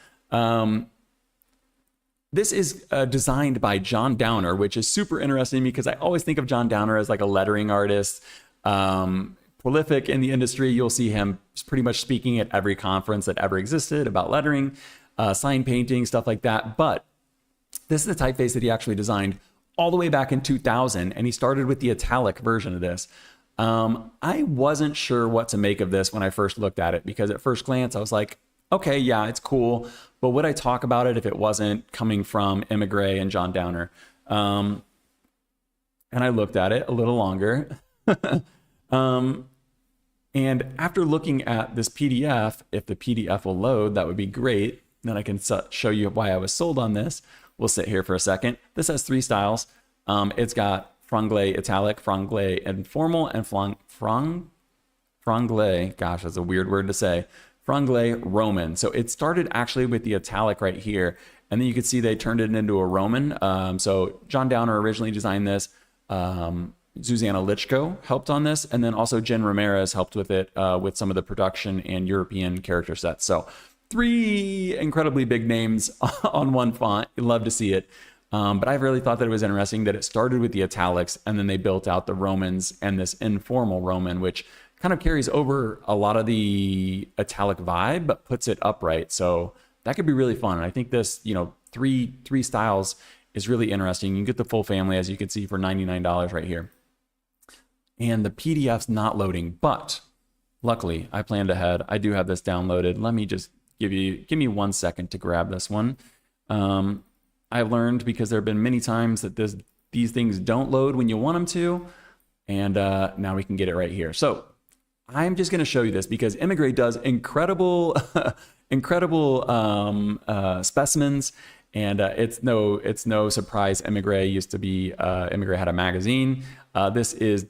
This is designed by John Downer, which is super interesting because I always think of John Downer as like a lettering artist. Prolific in the industry. You'll see him pretty much speaking at every conference that ever existed about lettering, sign painting, stuff like that. But this is the typeface that he actually designed all the way back in 2000, and he started with the Italic version of this. I wasn't sure what to make of this when I first looked at it, because at first glance I was like, okay, yeah, it's cool, but would I talk about it if it wasn't coming from Emigre and John Downer? And I looked at it a little longer. And after looking at this PDF, if the PDF will load, that would be great. Then I can show you why I was sold on this. We'll sit here for a second. This has 3 styles. It's got Franglais Italic, Franglais Informal, and Franglais, gosh, that's a weird word to say, Franglais Roman. So it started actually with the Italic right here, and then you could see they turned it into a Roman. So John Downer originally designed this. Zuzana Lichko helped on this, and then also Jen Ramirez helped with it with some of the production and European character sets. So 3 incredibly big names on one font. You'd love to see it. But I really thought that it was interesting that it started with the italics, and then they built out the Romans and this informal Roman, which kind of carries over a lot of the italic vibe, but puts it upright. So that could be really fun. And I think this, you know, three styles is really interesting. You can get the full family, as you can see, for $99 right here. And the PDF's not loading, but luckily I planned ahead. I do have this downloaded. Let me just give me 1 second to grab this one. I learned, because there have been many times that these things don't load when you want them to. And now we can get it right here. So I'm just going to show you this because Emigre does incredible, incredible specimens. And it's no surprise. Emigre used to be Emigre had a magazine. This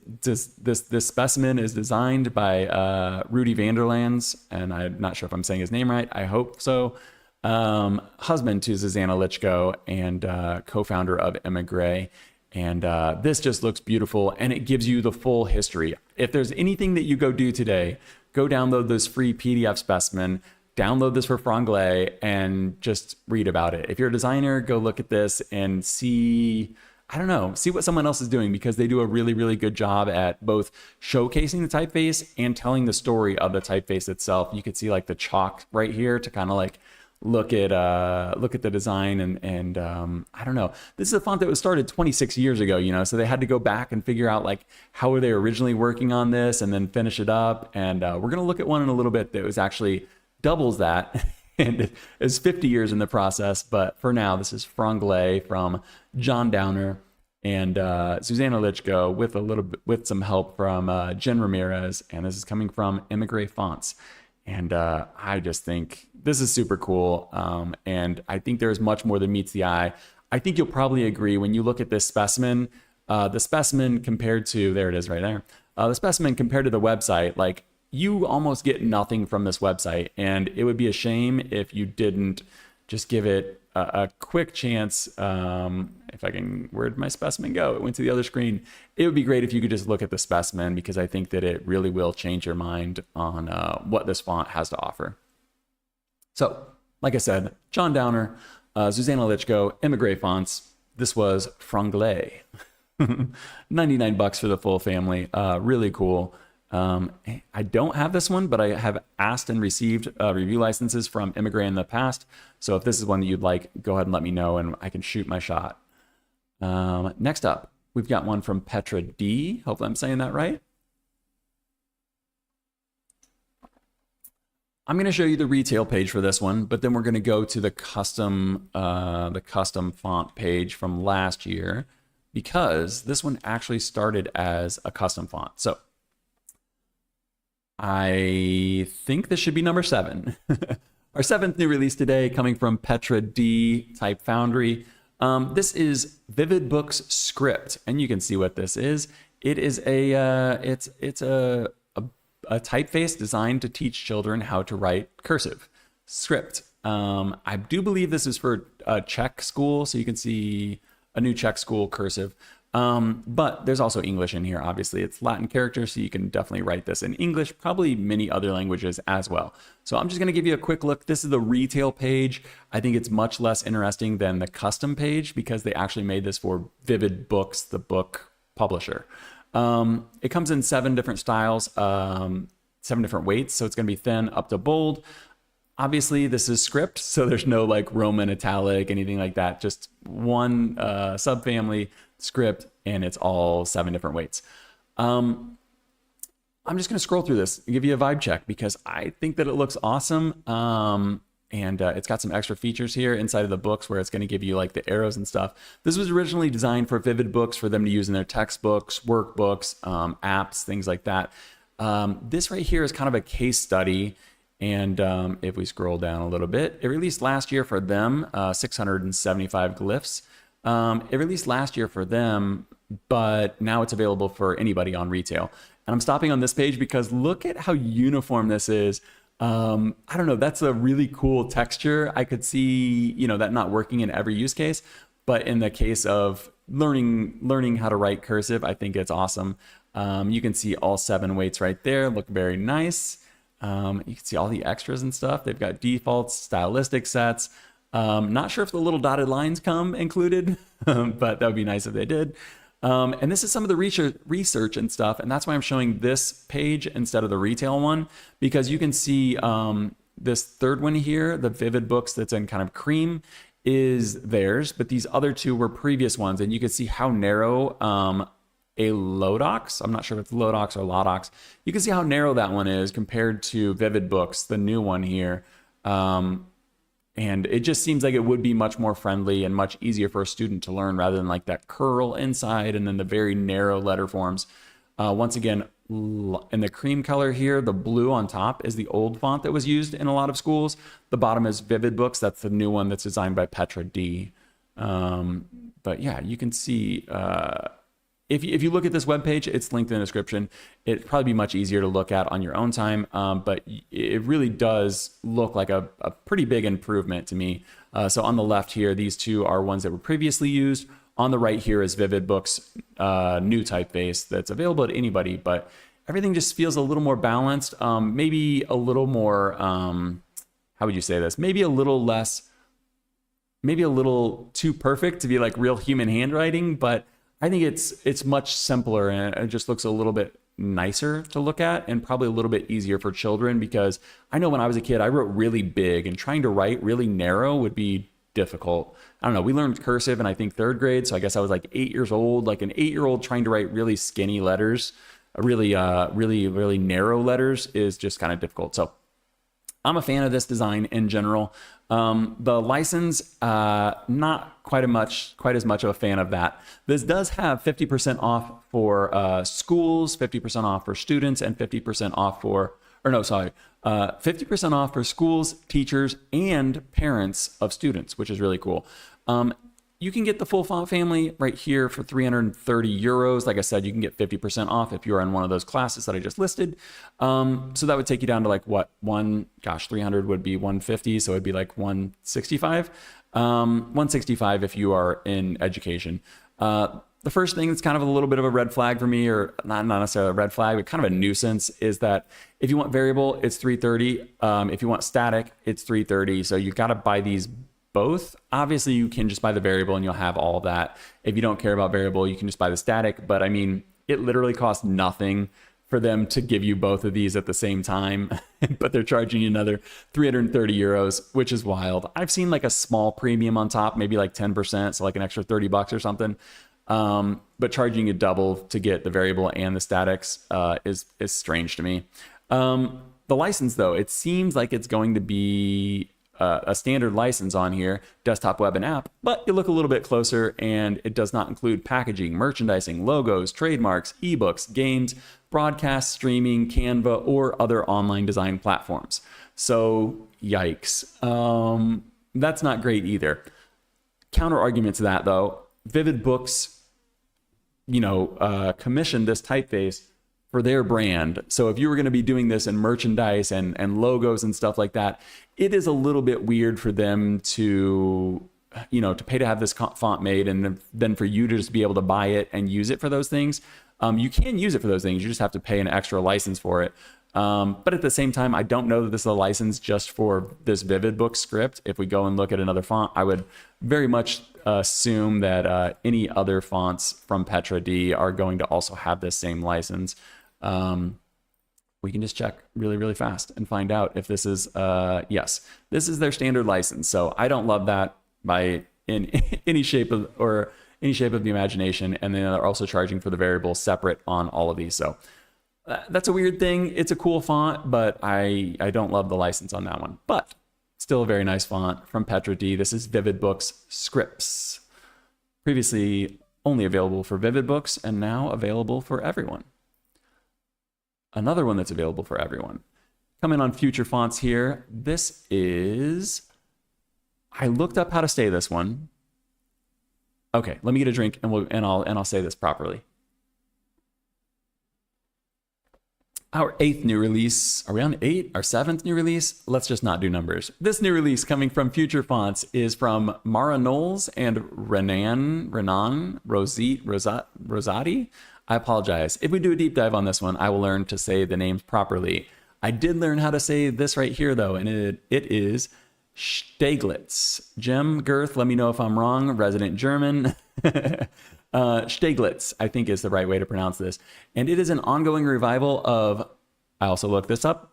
specimen is designed by Rudy Vanderlands, and I'm not sure if I'm saying his name right. I hope so. Husband to Susanna Lichko and co-founder of Emigre. And this just looks beautiful, and it gives you the full history. If there's anything that you go do today, go download this free PDF specimen, download this for Franglais, and just read about it. If you're a designer, go look at this and see, I don't know, see what someone else is doing, because they do a really, really good job at both showcasing the typeface and telling the story of the typeface itself. You could see like the chalk right here to kind of like look at the design and I don't know. This is a font that was started 26 years ago, you know, so they had to go back and figure out like how were they originally working on this and then finish it up. And we're gonna look at one in a little bit that was actually doubles that and is 50 years in the process. But for now, this is Franglais from John Downer and Susanna Lichko with some help from Jen Ramirez, and this is coming from Emigre Fonts. And I just think this is super cool. And I think there's much more than meets the eye. I think you'll probably agree when you look at this specimen, the specimen compared to, there it is right there. The specimen compared to the website, like you almost get nothing from this website. And it would be a shame if you didn't just give it a quick chance. If I can, where'd my specimen go? It went to the other screen. It would be great if you could just look at the specimen, because I think that it really will change your mind on what this font has to offer. So, like I said, John Downer, Susanna Lichko, Emigre Fonts. This was Franglais. $99 for the full family. Really cool. I don't have this one, but I have asked and received review licenses from Emigre in the past. So if this is one that you'd like, go ahead and let me know and I can shoot my shot. Next up, we've got one from Petra D. Hopefully I'm saying that right. I'm going to show you the retail page for this one, but then we're going to go to the custom font page from last year, because this one actually started as a custom font. So I think this should be number 7. Our 7th new release today, coming from Petra D, type Foundry. This is Vividbooks script, and you can see what this is. It is it's a typeface designed to teach children how to write cursive script. I do believe this is for a Czech school, so you can see a new Czech school cursive. But there's also English in here. Obviously, it's Latin characters, so you can definitely write this in English, probably many other languages as well. So I'm just going to give you a quick look. This is the retail page. I think it's much less interesting than the custom page, because they actually made this for Vividbooks, the book publisher. It comes in 7 different styles, 7 different weights. So it's going to be thin up to bold. Obviously, this is script, so there's no like Roman, Italic, anything like that. Just one subfamily script, and it's all 7 different weights. I'm just going to scroll through this and give you a vibe check, because I think that it looks awesome. And it's got some extra features here inside of the books where it's going to give you like the arrows and stuff. This was originally designed for Vividbooks, for them to use in their textbooks, workbooks, apps, things like that. This right here is kind of a case study. And if we scroll down a little bit, it released last year for them, 675 glyphs. It released last year for them, but now it's available for anybody on retail. And I'm stopping on this page because look at how uniform this is. I don't know, that's a really cool texture. I could see, you know, that not working in every use case, but in the case of learning how to write cursive, I think it's awesome. You can see all 7 weights right there, look very nice. You can see all the extras and stuff. They've got defaults, stylistic sets. Not sure if the little dotted lines come included, but that would be nice if they did. And this is some of the research and stuff. And that's why I'm showing this page instead of the retail one, because you can see this third one here, the Vividbooks that's in kind of cream, is theirs. But these other 2 were previous ones. And you can see how narrow a Lodox, I'm not sure if it's Lodox or Lodox, you can see how narrow that one is compared to Vividbooks, the new one here. And it just seems like it would be much more friendly and much easier for a student to learn, rather than like that curl inside and then the very narrow letter forms. Once again, in the cream color here, the blue on top is the old font that was used in a lot of schools. The bottom is Vividbooks. That's the new one that's designed by Petra D. But yeah, you can see, if you look at this webpage, it's linked in the description. It'd probably be much easier to look at on your own time, but it really does look like a pretty big improvement to me. So on the left here, these two are ones that were previously used. On the right here is Vividbooks new typeface that's available to anybody, but everything just feels a little more balanced. Maybe a little more, how would you say this? Maybe a little less, maybe a little too perfect to be like real human handwriting, but I think it's much simpler and it just looks a little bit nicer to look at and probably a little bit easier for children, because I know when I was a kid, I wrote really big and trying to write really narrow would be difficult. I don't know. We learned cursive in I think 3rd grade. So I guess I was like 8 years old, like an 8-year-old trying to write really skinny letters, really narrow letters is just kind of difficult. So I'm a fan of this design in general. The license, not quite as much of a fan of that. This does have 50% off for schools, 50% off for students, and 50% off for, 50% off for schools, teachers, and parents of students, which is really cool. You can get the full font family right here for 330 euros. Like I said, you can get 50% off if you're in one of those classes that I just listed. So that would take you down to like what, 300 would be 150. So it'd be like 165, 165 if you are in education. The first thing that's kind of a little bit of a red flag for me, or not necessarily a red flag, but kind of a nuisance, is that if you want variable, it's 330. If you want static, it's 330. So you got to buy these both. Obviously, you can just buy the variable and you'll have all of that. If you don't care about variable, you can just buy the static. But I mean, it literally costs nothing for them to give you both of these at the same time, but they're charging you another 330 euros, which is wild. I've seen like a small premium on top, maybe like 10%, so like an extra 30 bucks or something. But charging you double to get the variable and the statics is strange to me. The license, though, it seems like it's going to be a standard license on here, desktop, web, and app, but you look a little bit closer and it does not include packaging, merchandising, logos, trademarks, ebooks, games, broadcast, streaming, Canva, or other online design platforms. So yikes. That's not great either. Counter argument to that, though, Vividbooks, commissioned this typeface for their brand. So if you were going to be doing this in merchandise and logos and stuff like that, it is a little bit weird for them to pay to have this font made and then for you to just be able to buy it and use it for those things. You can use it for those things. You just have to pay an extra license for it. But at the same time, I don't know that this is a license just for this Vividbooks script. If we go and look at another font, I would very much assume that any other fonts from Petra D are going to also have this same license. We can just check really, really fast and find out if this is, yes, this is their standard license. So I don't love that by in any shape of the imagination. And then they're also charging for the variable separate on all of these. So that's a weird thing. It's a cool font, but I don't love the license on that one. But still a very nice font from Petra D. This is Vividbooks Scripts. Previously only available for Vividbooks and now available for everyone. Another one that's available for everyone. Coming on future fonts here. This is, I looked up how to say this one. Okay, let me get a drink and I'll say this properly. Our 8th new release. Are we on 8? Our 7th new release? Let's just not do numbers. This new release coming from Future Fonts is from Nolze and Renan, Rosatti. I apologize. If we do a deep dive on this one, I will learn to say the names properly. I did learn how to say this right here, though, and it is Steglitz. Jim Girth, let me know if I'm wrong. Resident German. Steglitz, I think is the right way to pronounce this. And it is an ongoing revival of, I also looked this up,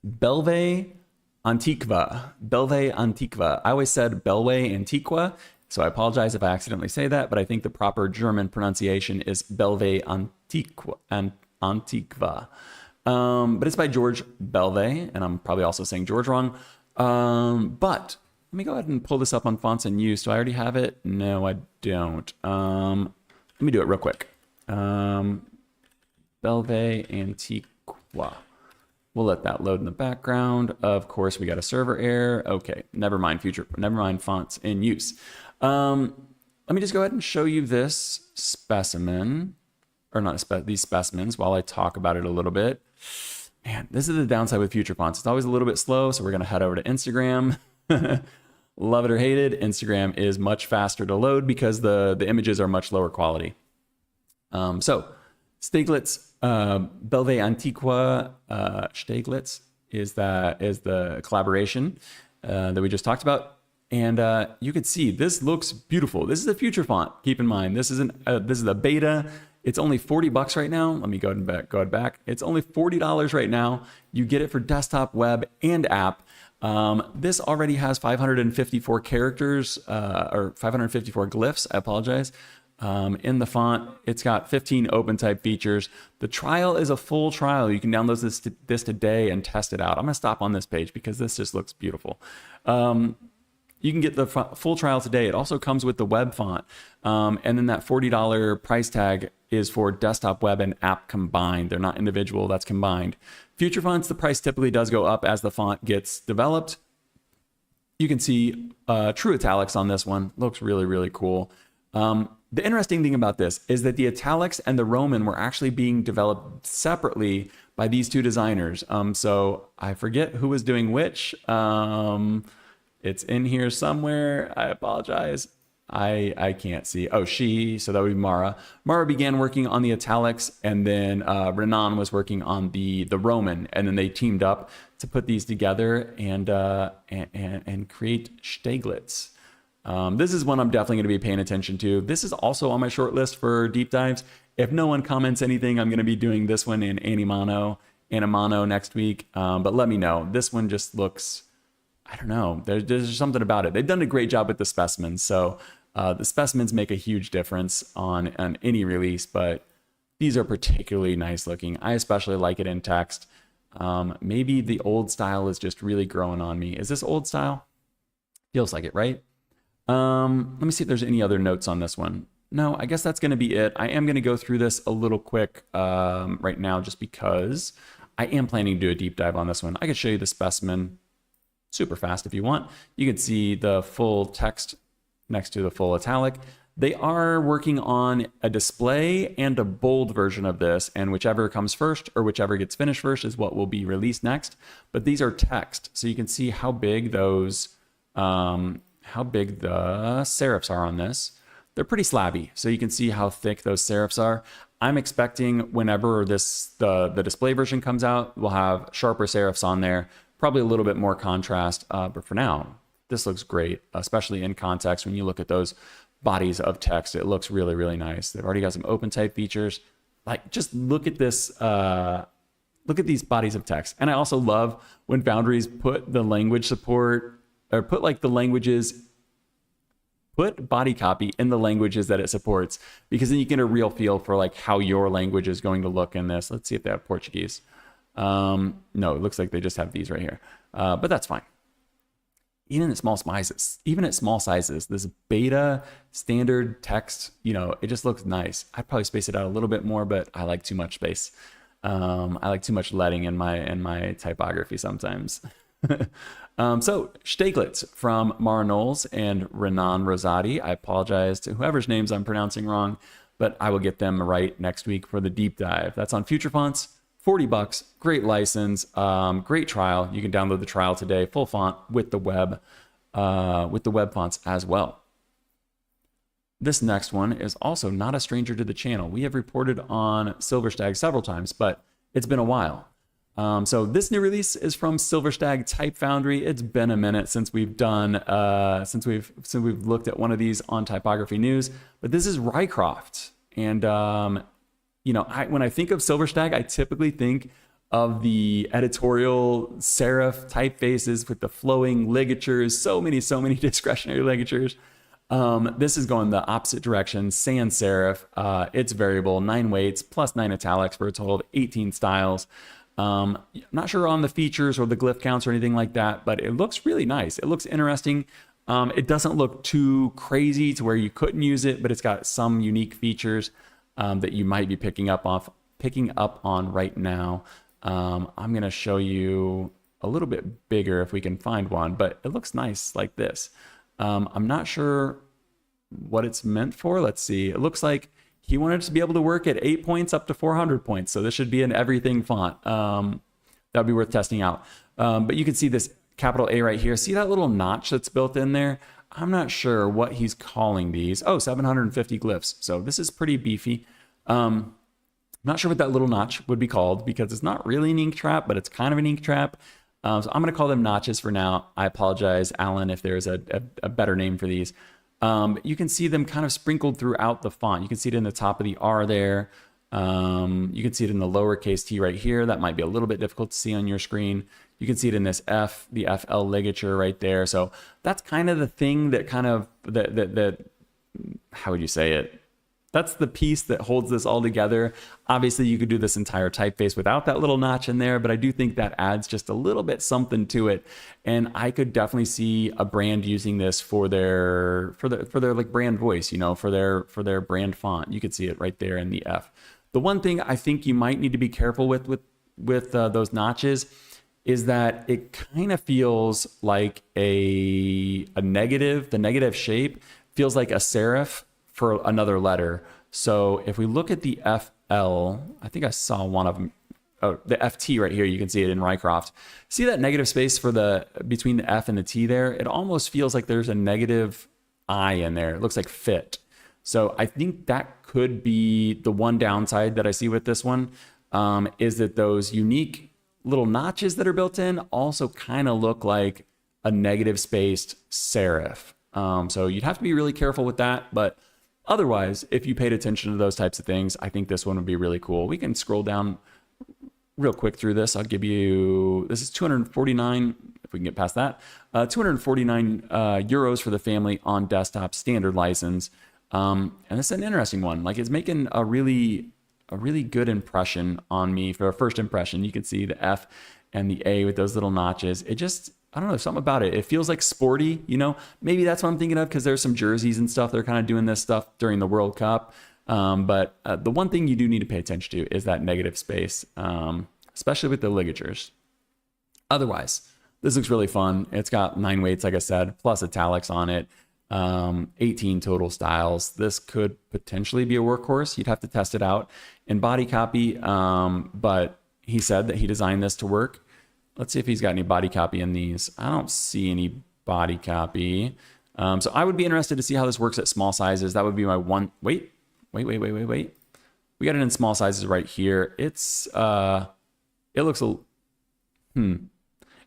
Belve Antiqua. Belve Antiqua. I always said Belve Antiqua, so I apologize if I accidentally say that, but I think the proper German pronunciation is Belve Antiqua. But it's by George Belve, and I'm probably also saying George wrong. But let me go ahead and pull this up on Fonts in Use. Do I already have it? No, I don't. Let me do it real quick. Belvais Antiqua. We'll let that load in the background. Of course, we got a server error. Okay, never mind fonts in use. Let me just go ahead and show you this specimen, or not these specimens, while I talk about it a little bit. Man, this is the downside with future fonts. It's always a little bit slow, so we're gonna head over to Instagram. Love it or hate it, Instagram is much faster to load because the images are much lower quality. So Steglitz, Belvais Antiqua, Steglitz is the collaboration that we just talked about, and you can see this looks beautiful. This is a future font. Keep in mind, this is a beta. It's only $40 right now. Let me go ahead back. It's only $40 right now. You get it for desktop, web, and app. This already has 554 characters, or 554 glyphs, I apologize, in the font. It's got 15 open type features. The trial is a full trial. You can download this today and test it out. I'm gonna stop on this page because this just looks beautiful. You can get the full trial today. It also comes with the web font. And then that $40 price tag is for desktop, web, and app combined. They're not individual, that's combined. Future fonts, the price typically does go up as the font gets developed. You can see true italics on this one. Looks really, really cool. The interesting thing about this is that the italics and the Roman were actually being developed separately by these two designers. So I forget who was doing which. It's in here somewhere. I apologize. I can't see. Oh, so that would be Mara. Mara began working on the italics, and then Renan was working on the Roman, and then they teamed up to put these together and create Steglitz. This is one I'm definitely going to be paying attention to. This is also on my short list for deep dives. If no one comments anything, I'm going to be doing this one in Animono next week. But let me know. This one just looks, I don't know. There's something about it. They've done a great job with the specimens. So the specimens make a huge difference on any release, but these are particularly nice looking. I especially like it in text. Maybe the old style is just really growing on me. Is this old style? Feels like it, right? Let me see if there's any other notes on this one. No, I guess that's going to be it. I am going to go through this a little quick right now just because I am planning to do a deep dive on this one. I could show you the specimen super fast if you want. You can see the full text next to the full italic. They are working on a display and a bold version of this, and whichever comes first or whichever gets finished first is what will be released next. But these are text, so you can see how big those, how big the serifs are on this. They're pretty slabby, so you can see how thick those serifs are. I'm expecting whenever the display version comes out, we'll have sharper serifs on there, probably a little bit more contrast, but for now, this looks great, especially in context. When you look at those bodies of text, it looks really, really nice. They've already got some open type features. Like, just look at this, look at these bodies of text. And I also love when Foundries put the language support, or put like the languages, put body copy in the languages that it supports, because then you get a real feel for like how your language is going to look in this. Let's see if they have Portuguese. No, it looks like they just have these right here, but that's fine. Even at small sizes, this beta standard text, you know, it just looks nice. I'd probably space it out a little bit more, but I like too much space. I like too much leading in my typography sometimes. So Steglitz from Nolze and Renan Rosatti. I apologize to whoever's names I'm pronouncing wrong, but I will get them right next week for the deep dive. That's on Future Fonts. $40, great license, great trial. You can download the trial today, full font with the web fonts as well. This next one is also not a stranger to the channel. We have reported on SilverStag several times, but it's been a while. So this new release is from SilverStag Type Foundry. It's been a minute since we've done, since we've looked at one of these on Typography News, but this is Ryecroft. And you know, when I think of SilverStag, I typically think of the editorial serif typefaces with the flowing ligatures, so many discretionary ligatures. This is going the opposite direction, sans serif. It's variable, 9 weights, plus 9 italics for a total of 18 styles. Not sure on the features or the glyph counts or anything like that, but it looks really nice. It looks interesting. It doesn't look too crazy to where you couldn't use it, but it's got some unique features that you might be picking up picking up on right now. I'm going to show you a little bit bigger if we can find one, but it looks nice like this. I'm not sure what it's meant for. Let's see. It looks like he wanted to be able to work at 8 points up to 400 points. So this should be an everything font. That'd be worth testing out. But you can see this capital A right here. See that little notch that's built in there? I'm not sure what he's calling these. Oh, 750 glyphs. So this is pretty beefy. Not sure what that little notch would be called because it's not really an ink trap, but it's kind of an ink trap. So I'm going to call them notches for now. I apologize, Alan, if there's a better name for these. You can see them kind of sprinkled throughout the font. You can see it in the top of the R there. You can see it in the lowercase t right here. That might be a little bit difficult to see on your screen. You can see it in this F, the FL ligature right there. So that's kind of the thing that kind of, that how would you say it? That's the piece that holds this all together. Obviously, you could do this entire typeface without that little notch in there, but I do think that adds just a little bit something to it. And I could definitely see a brand using this for their like brand voice, you know, for their brand font. You could see it right there in the F. The one thing I think you might need to be careful with those notches is that it kind of feels like a negative. The negative shape feels like a serif for another letter. So if we look at the FL, I think I saw one of them. Oh, the FT right here, you can see it in Ryecroft. See that negative space for between the F and the T there? It almost feels like there's a negative I in there. It looks like fit. So I think that could be the one downside that I see with this one, is that those unique little notches that are built in also kind of look like a negative spaced serif. So you'd have to be really careful with that, but otherwise, if you paid attention to those types of things, I think this one would be really cool. We can scroll down real quick through this. I'll give you, this is 249, if we can get past that, 249 euros for the family on desktop standard license. And this is an interesting one. Like, it's making a really good impression on me for a first impression. You can see the F and the A with those little notches. It just, I don't know, something about it. It feels like sporty, you know, maybe that's what I'm thinking of because there's some jerseys and stuff. They're kind of doing this stuff during the World Cup. But the one thing you do need to pay attention to is that negative space, especially with the ligatures. Otherwise, this looks really fun. It's got 9 weights, like I said, plus italics on it, 18 total styles. This could potentially be a workhorse. You'd have to test it out in body copy. But he said that he designed this to work. Let's see if he's got any body copy in these. I don't see any body copy. So I would be interested to see how this works at small sizes. That would be my one. Wait. We got it in small sizes right here. It's it looks a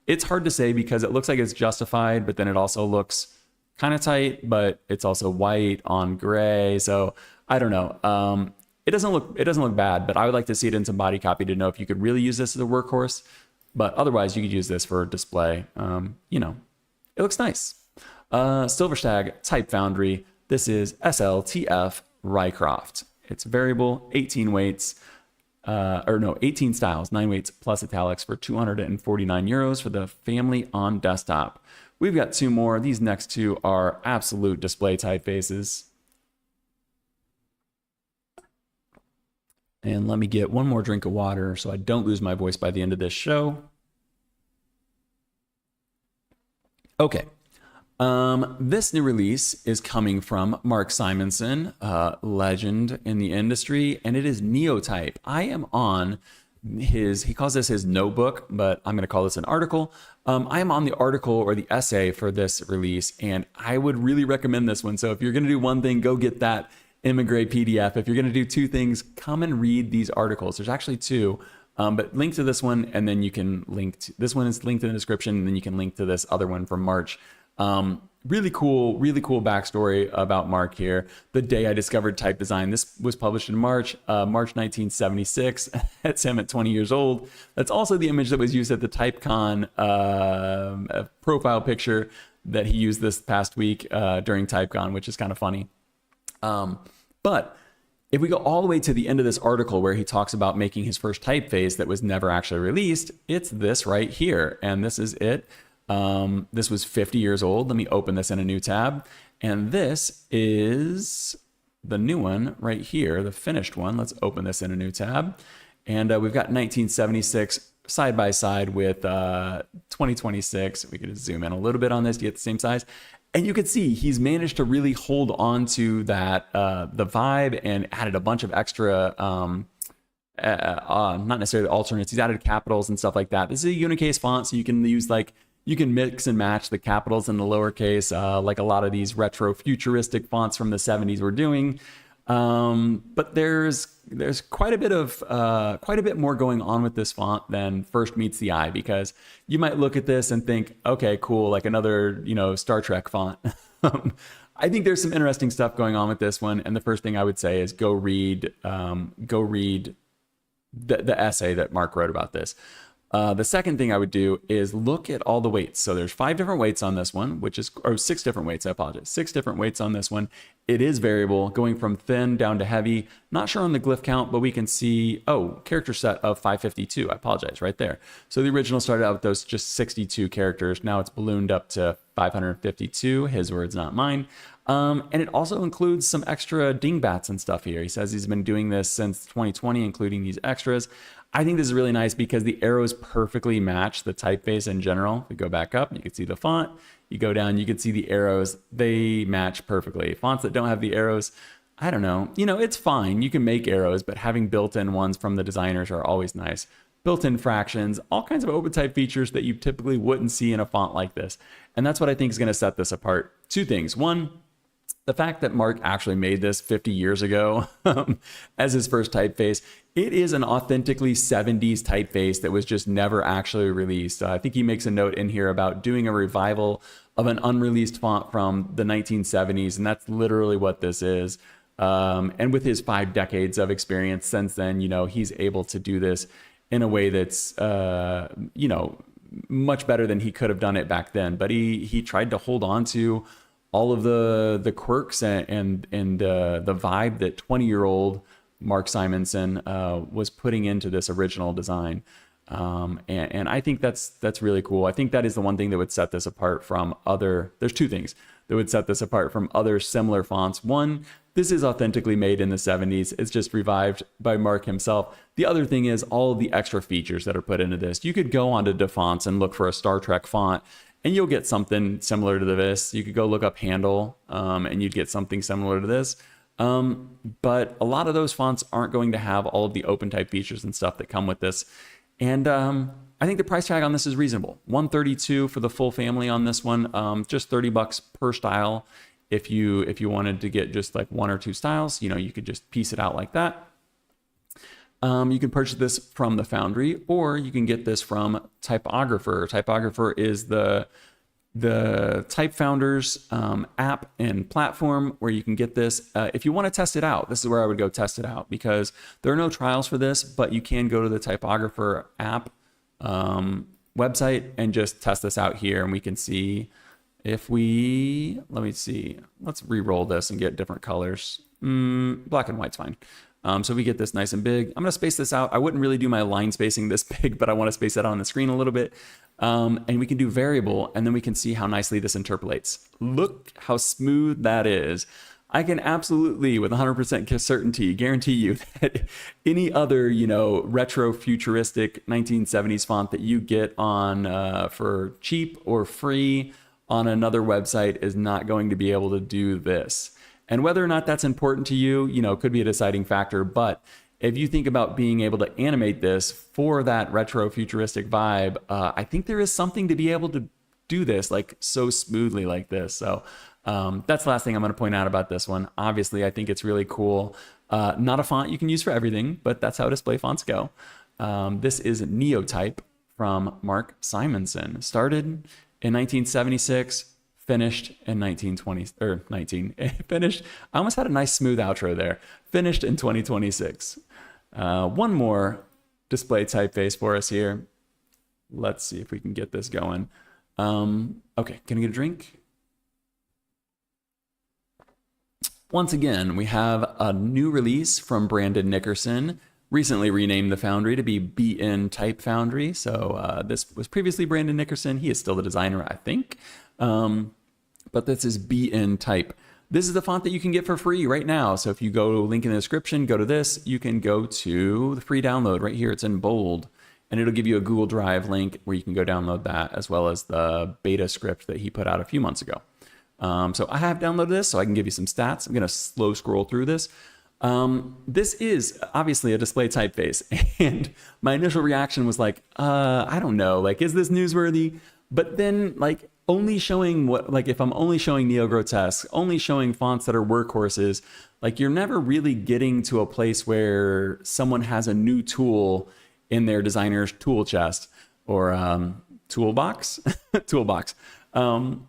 it's hard to say because it looks like it's justified, but then it also looks kind of tight, but it's also white on gray. So I don't know. It doesn't look bad, but I would like to see it in some body copy to know if you could really use this as a workhorse. But otherwise, you could use this for display. You know, it looks nice. SilverStag Type Foundry. This is SLTF Ryecroft. It's variable, 18 weights, 18 styles, 9 weights plus italics for 249 euros for the family on desktop. We've got 2 more. These next 2 are absolute display typefaces. And let me get one more drink of water so I don't lose my voice by the end of this show. Okay. This new release is coming from Mark Simonson, legend in the industry, and it is Neotype. I am on he calls this his notebook, but I'm going to call this an article. I am on the article or the essay for this release, and I would really recommend this one. So if you're going to do one thing, go get that Emigre PDF. If you're going to do 2 things, come and read these articles. There's actually 2, but link to this one, and then you can link to this one is linked in the description, and then you can link to this other one from March. Really cool backstory about Mark here. The day I discovered type design. This was published in March 1976. That's him at 20 years old. That's also the image that was used at the TypeCon profile picture that he used this past week during TypeCon, which is kind of funny. But if we go all the way to the end of this article where he talks about making his first typeface that was never actually released, it's this right here. And this is it. This was 50 years old. Let me open this in a new tab. And this is the new one right here, the finished one. Let's open this in a new tab. And we've got 1976 side by side with 2026. We could just zoom in a little bit on this to get the same size. And you can see he's managed to really hold on to that, the vibe, and added a bunch of extra, not necessarily alternates. He's added capitals and stuff like that. This is a unicase font, so you can use you can mix and match the capitals and the lowercase, like a lot of these retro futuristic fonts from the 70s were doing. But there's quite a bit more going on with this font than first meets the eye, because you might look at this and think, okay, cool, like another, Star Trek font. I think there's some interesting stuff going on with this one. And the first thing I would say is go read the essay that Mark wrote about this. The second thing I would do is look at all the weights. So there's 5 different weights on this one, or 6 different weights, I apologize. 6 different weights on this one. It is variable, going from thin down to heavy. Not sure on the glyph count, but we can see, character set of 552. I apologize, right there. So the original started out with those just 62 characters. Now it's ballooned up to 552. His words, not mine. And it also includes some extra dingbats and stuff here. He says he's been doing this since 2020, including these extras. I think this is really nice because the arrows perfectly match the typeface in general. If we go back up, you can see the font. You go down, you can see the arrows. They match perfectly. Fonts that don't have the arrows, I don't know. It's fine. You can make arrows, but having built-in ones from the designers are always nice. Built-in fractions, all kinds of open type features that you typically wouldn't see in a font like this. And that's what I think is going to set this apart. 2 things. One, the fact that Mark actually made this 50 years ago as his first typeface. It is an authentically 70s typeface that was just never actually released. I think he makes a note in here about doing a revival of an unreleased font from the 1970s, and that's literally what this is. And with his 5 decades of experience since then, he's able to do this in a way that's, much better than he could have done it back then. But he tried to hold on to all of the quirks and the vibe that 20-year-old Mark Simonson was putting into this original design. And I think that's really cool. I think that is the one thing that would set this apart from there's 2 things that would set this apart from other similar fonts. One, this is authentically made in the 70s. It's just revived by Mark himself. The other thing is all of the extra features that are put into this. You could go onto DaFonts and look for a Star Trek font, and you'll get something similar to this. You could go look up Handle, and you'd get something similar to this. But a lot of those fonts aren't going to have all of the open type features and stuff that come with this. And I think the price tag on this is reasonable. $132 for the full family on this one. Just $30 per style. If you wanted to get just like 1 or 2 styles, you could just piece it out like that. You can purchase this from the Foundry, or you can get this from Typographer. Typographer is the Type Founders app and platform where you can get this. If you want to test it out, this is where I would go test it out, because there are no trials for this, but you can go to the Typographer app website and just test this out here, and we can see if let's re-roll this and get different colors. Black and white's fine. So we get this nice and big. I'm going to space this out. I wouldn't really do my line spacing this big, but I want to space that on the screen a little bit. And we can do variable, and then we can see how nicely this interpolates. Look how smooth that is. I can absolutely, with 100% certainty, guarantee you that any other, retro futuristic 1970s font that you get on for cheap or free on another website is not going to be able to do this. And whether or not that's important to you, could be a deciding factor. But if you think about being able to animate this for that retro futuristic vibe, I think there is something to be able to do this like so smoothly like this. So that's the last thing I'm going to point out about this one. Obviously, I think it's really cool. Not a font you can use for everything, but that's how display fonts go. This is Neotype from Mark Simonson. Started in 1976. Finished in 1920 finished. I almost had a nice smooth outro there. Finished in 2026. One more display typeface for us here. Let's see if we can get this going. Okay, can I get a drink? Once again, we have a new release from Brandon Nickerson. Recently renamed the Foundry to be BN Type Foundry. So this was previously Brandon Nickerson. He is still the designer, I think. But this is BN Type. this is the font that you can get for free right now. So if you go link in the description, go to this, you can go to the free download right here. It's in bold, and it'll give you a Google Drive link where you can go download that, as well as the beta script that he put out a few months ago. So I have downloaded this so I can give you some stats. I'm going to slow scroll through this. This is obviously a display typeface, and my initial reaction was like, I don't know, like, is this newsworthy? But then, like, only showing what, like, if I'm only showing Neo-Grotesque, only showing fonts that are workhorses, like, you're never really getting to a place where someone has a new tool in their designer's tool chest or toolbox, toolbox. And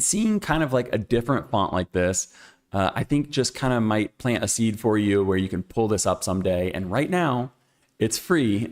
seeing kind of like a different font like this, I think just kind of might plant a seed for you where you can pull this up someday. And right now, it's free.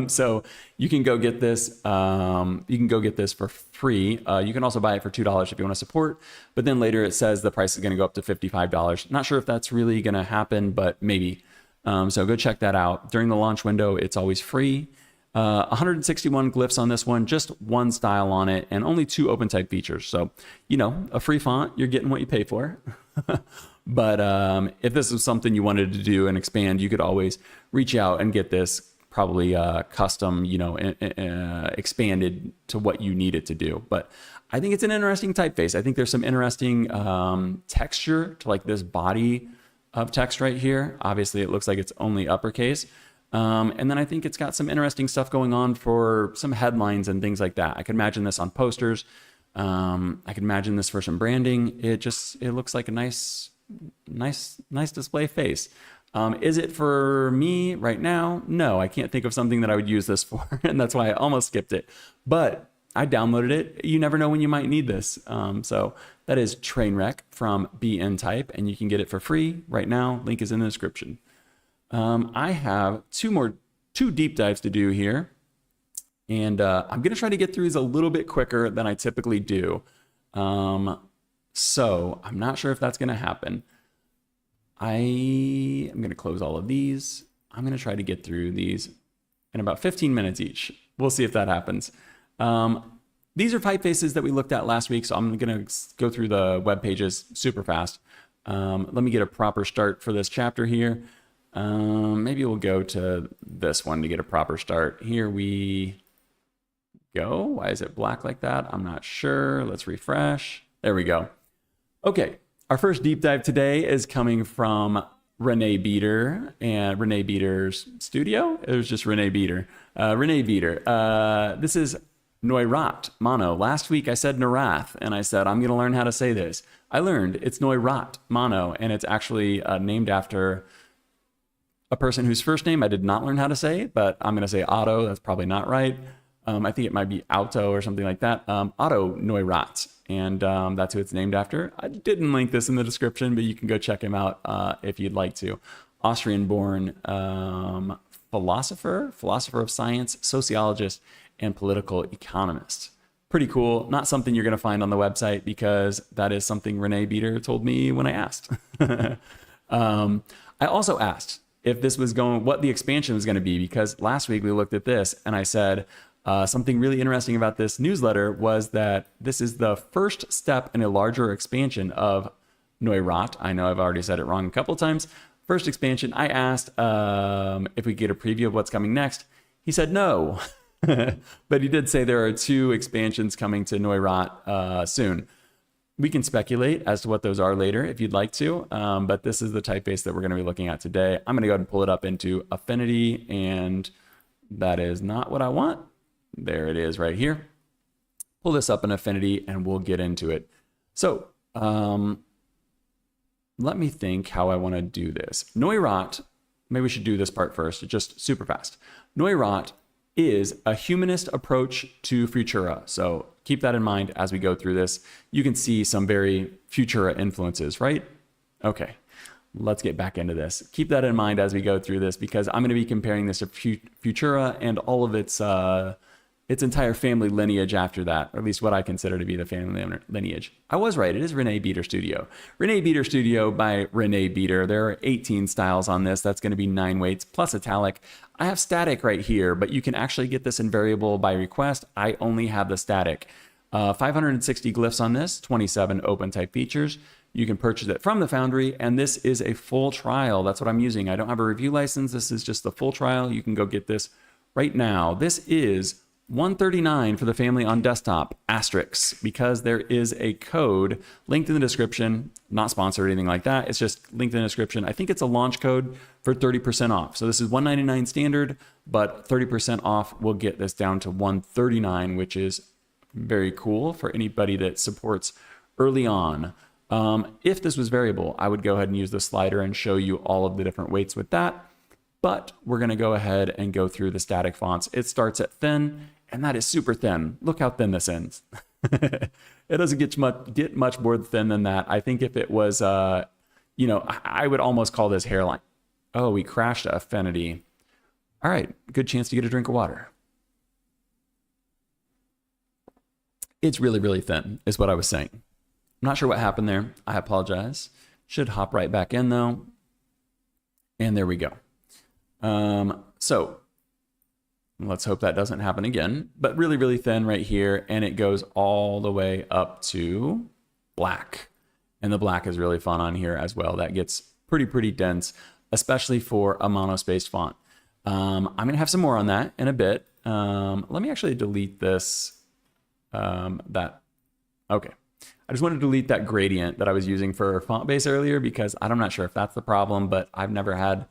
So you can go get this. You can go get this for free. You can also buy it for $2 if you want to support. But then later it says the price is going to go up to $55. Not sure if that's really going to happen, but maybe. So go check that out. During the launch window, it's always free. 161 glyphs on this one, just one style on it, and only 2 open type features. So, you know, a free font, you're getting what you pay for. But if this was something you wanted to do and expand, you could always reach out and get this probably custom, you know, expanded to what you need it to do. But I think it's an interesting typeface. I think there's some interesting texture to like this body of text right here. Obviously, it looks like it's only uppercase. And then I think it's got some interesting stuff going on for some headlines and things like that. I could imagine this on posters. I could imagine this for some branding. It looks like a nice display face. Is it for me right now? No, I can't think of something that I would use this for. And that's why I almost skipped it. But I downloaded it. You never know when you might need this. So that is Trainwreck from Neotype, and you can get it for free right now. Link is in the description. I have two deep dives to do here, and I'm going to try to get through these a little bit quicker than I typically do. So I'm not sure if that's going to happen. I am going to close all of these. I'm going to try to get through these in about 15 minutes each. We'll see if that happens. These are typefaces that we looked at last week, so I'm going to go through the web pages super fast. Let me get a proper start for this chapter here. Maybe we'll go to this one to get a proper start. Here we go. Why is it black like that? I'm not sure. Let's refresh. There we go. Okay. Our first deep dive today is coming from René Bieder and René Bieder's studio. It was just René Bieder. René Bieder. This is Neurath mono. Last week I said Neurath, and I said I'm going to learn how to say this. I learned it's Neurath mono, and it's actually named after a person whose first name I did not learn how to say, but I'm going to say Otto. That's probably not right. I think it might be Auto or something like that. Otto Neurath, and that's who it's named after. I didn't link this in the description, but you can go check him out if you'd like to. Austrian-born philosopher of science, sociologist, and political economist. Pretty cool. Not something you're going to find on the website, because that is something René Bieder told me when I asked. I also asked if this was what the expansion was going to be, because last week we looked at this and I said something really interesting about this newsletter was that this is the first step in a larger expansion of Neurath. I know I've already said it wrong a couple of times. First expansion. I asked if we get a preview of what's coming next. He said no, but he did say there are 2 expansions coming to Neurath soon. We can speculate as to what those are later if you'd like to, but this is the typeface that we're going to be looking at today. I'm going to go ahead and pull it up into Affinity, and that is not what I want. There it is right here. Pull this up in Affinity, and we'll get into it. So let me think how I want to do this. Neurath, maybe we should do this part first, just super fast. Neurath is a humanist approach to Futura. So keep that in mind as we go through this. You can see some very Futura influences, right? Okay, let's get back into this. Keep that in mind as we go through this, because I'm going to be comparing this to Futura and all of its entire family lineage after that, or at least what I consider to be the family lineage. I was right. It is René Bieder Studio. René Bieder Studio by René Bieder. There are 18 styles on this. That's going to be 9 weights plus Italic. I have static right here, but you can actually get this in variable by request. I only have the static. 560 glyphs on this, 27 open type features, You can purchase it from the Foundry, and this is a full trial. That's what I'm using. I don't have a review license. This is just the full trial. You can go get this right now. This is $139 for the family on desktop, asterisk, because there is a code linked in the description, not sponsored or anything like that. It's just linked in the description. I think it's a launch code for 30% off. So this is $199 standard, but 30% off will get this down to $139, which is very cool for anybody that supports early on. If this was variable, I would go ahead and use the slider and show you all of the different weights with that. But we're going to go ahead and go through the static fonts. It starts at thin, and that is super thin. Look how thin this ends. It doesn't get much more thin than that. I think if it was, you know, I would almost call this hairline. Oh, we crashed affinity. All right, good chance to get a drink of water. It's really, really thin, is what I was saying. I'm not sure what happened there. I apologize. Should hop right back in, though. And there we go. So let's hope that doesn't happen again, but really, really thin right here. And it goes all the way up to black. And the black is really fun on here as well. That gets pretty dense, especially for a monospaced font. I'm going to have some more on that in a bit. Let me actually delete this, okay. I just want to delete that gradient that I was using for FontBase earlier, because I'm not sure if that's the problem, but I've never had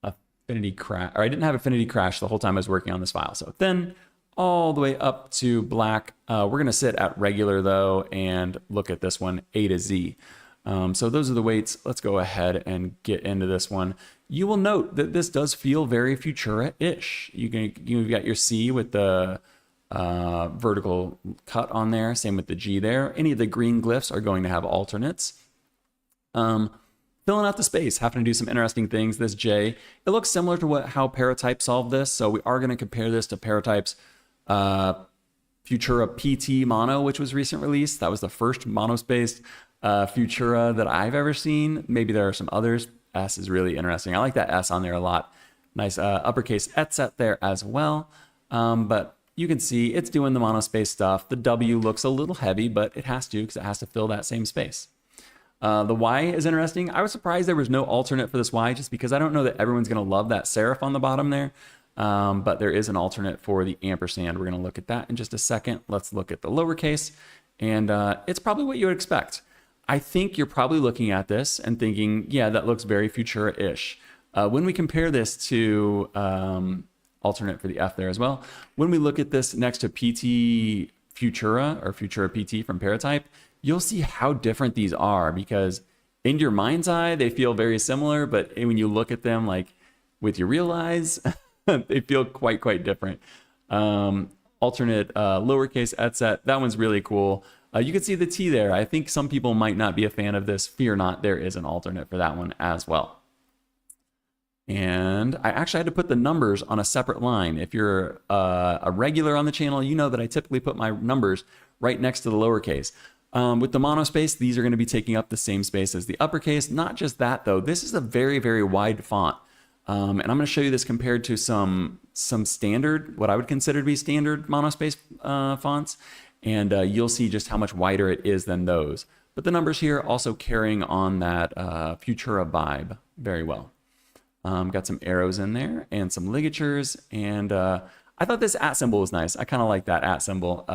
affinity crash, or I didn't have affinity crash the whole time I was working on this file. So thin all the way up to black. We're going to sit at regular though and look at this one, A to Z. So those are the weights. Let's go ahead and get into this one. You will note that this does feel very Futura-ish. You've got your C with the vertical cut on there. Same with the G there. Any of the green glyphs are going to have alternates. Filling out the space, having to do some interesting things. This J, it looks similar to how Paratype solved this. So we are going to compare this to Paratype's Futura PT Mono, which was recently released. That was the first monospaced Futura that I've ever seen. Maybe there are some others. S is really interesting. I like that S on there a lot. Nice uppercase etcet there as well. But you can see it's doing the monospace stuff. The W looks a little heavy, but it has to, because it has to fill that same space. The Y is interesting. I was surprised there was no alternate for this Y, just because I don't know that everyone's going to love that serif on the bottom there. But there is an alternate for the ampersand. We're going to look at that in just a second. Let's look at the lowercase. And it's probably what you would expect. I think you're probably looking at this and thinking, yeah, that looks very Futura-ish. When we compare this to alternate for the F there as well, when we look at this next to PT Futura or Futura PT from Paratype, you'll see how different these are, because in your mind's eye, they feel very similar, but when you look at them like with your real eyes, they feel quite different. Alternate lowercase etcet, that one's really cool. You can see the T there. I think some people might not be a fan of this. Fear not, there is an alternate for that one as well. And I actually had to put the numbers on a separate line. If you're a regular on the channel, you know that I typically put my numbers right next to the lowercase. With the monospace, these are going to be taking up the same space as the uppercase. Not just that though, this is a very wide font. And I'm going to show you this compared to some standard, what I would consider to be standard monospace fonts. And you'll see just how much wider it is than those. But the numbers here also carrying on that Futura vibe very well. Got some arrows in there and some ligatures. And I thought this @ symbol was nice. I kind of like that @ symbol.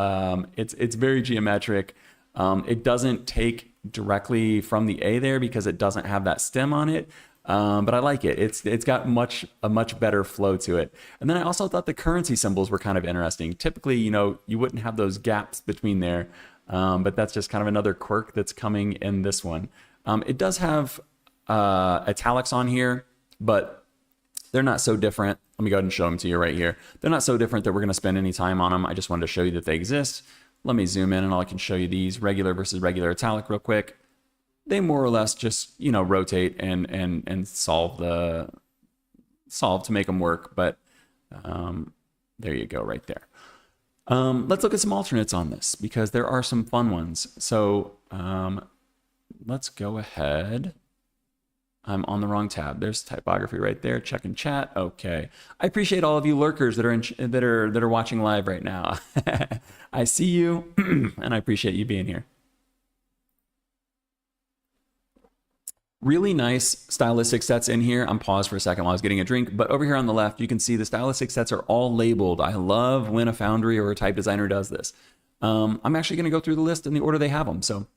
It's very geometric. It doesn't take directly from the A there because it doesn't have that stem on it. But I like it. It's got a much better flow to it. And then I also thought the currency symbols were kind of interesting. Typically, you know, you wouldn't have those gaps between there, but that's just kind of another quirk that's coming in this one. It does have italics on here, but they're not so different. Let me go ahead and show them to you right here. They're not so different that we're going to spend any time on them. I just wanted to show you that they exist. Let me zoom in and I can show you these regular versus regular italic real quick. They more or less just, you know, rotate and solve to make them work. But there you go right there. Let's look at some alternates on this because there are some fun ones. So let's go ahead. I'm on the wrong tab. There's typography right there. Check in chat. Okay. I appreciate all of you lurkers that are watching live right now. I see you and I appreciate you being here. Really nice stylistic sets in here. I'm paused for a second while I was getting a drink, but over here on the left, you can see the stylistic sets are all labeled. I love when a Foundry or a type designer does this. I'm actually going to go through the list in the order they have them. So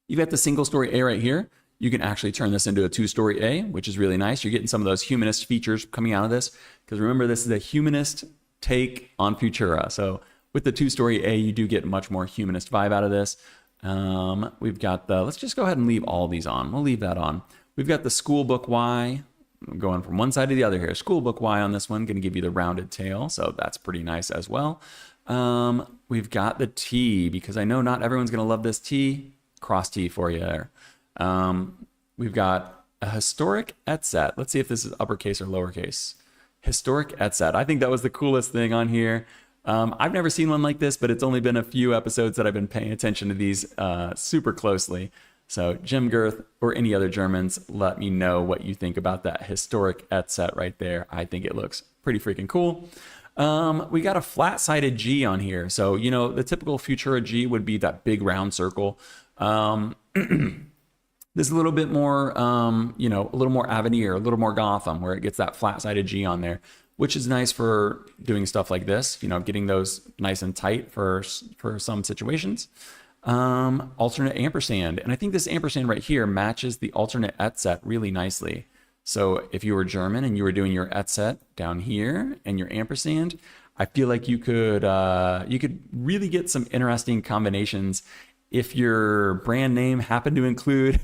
you've got the single story A right here. You can actually turn this into a 2-story A, which is really nice. You're getting some of those humanist features coming out of this, because remember, this is a humanist take on Futura. So with the 2-story A, you do get much more humanist vibe out of this. We've got the, let's just go ahead and leave all these on. We'll leave that on. We've got the school book Y. I'm going from one side to the other here. School book Y on this one, going to give you the rounded tail. So that's pretty nice as well. We've got the T, because I know not everyone's going to love this T. Cross T for you there. We've got a historic etset. Let's see if this is uppercase or lowercase. Historic etset. I think that was the coolest thing on here. I've never seen one like this, but it's only been a few episodes that I've been paying attention to these super closely. So Jim Girth or any other Germans, let me know what you think about that historic etset right there. I think it looks pretty freaking cool. We got a flat-sided G on here. So, you know, the typical Futura G would be that big round circle. This is a little bit more, you know, a little more Avenir, a little more Gotham, where it gets that flat-sided G on there, which is nice for doing stuff like this, you know, getting those nice and tight for some situations. Alternate ampersand. And I think this ampersand right here matches the alternate etset really nicely. So if you were German and you were doing your etset down here and your ampersand, I feel like you could really get some interesting combinations if your brand name happened to include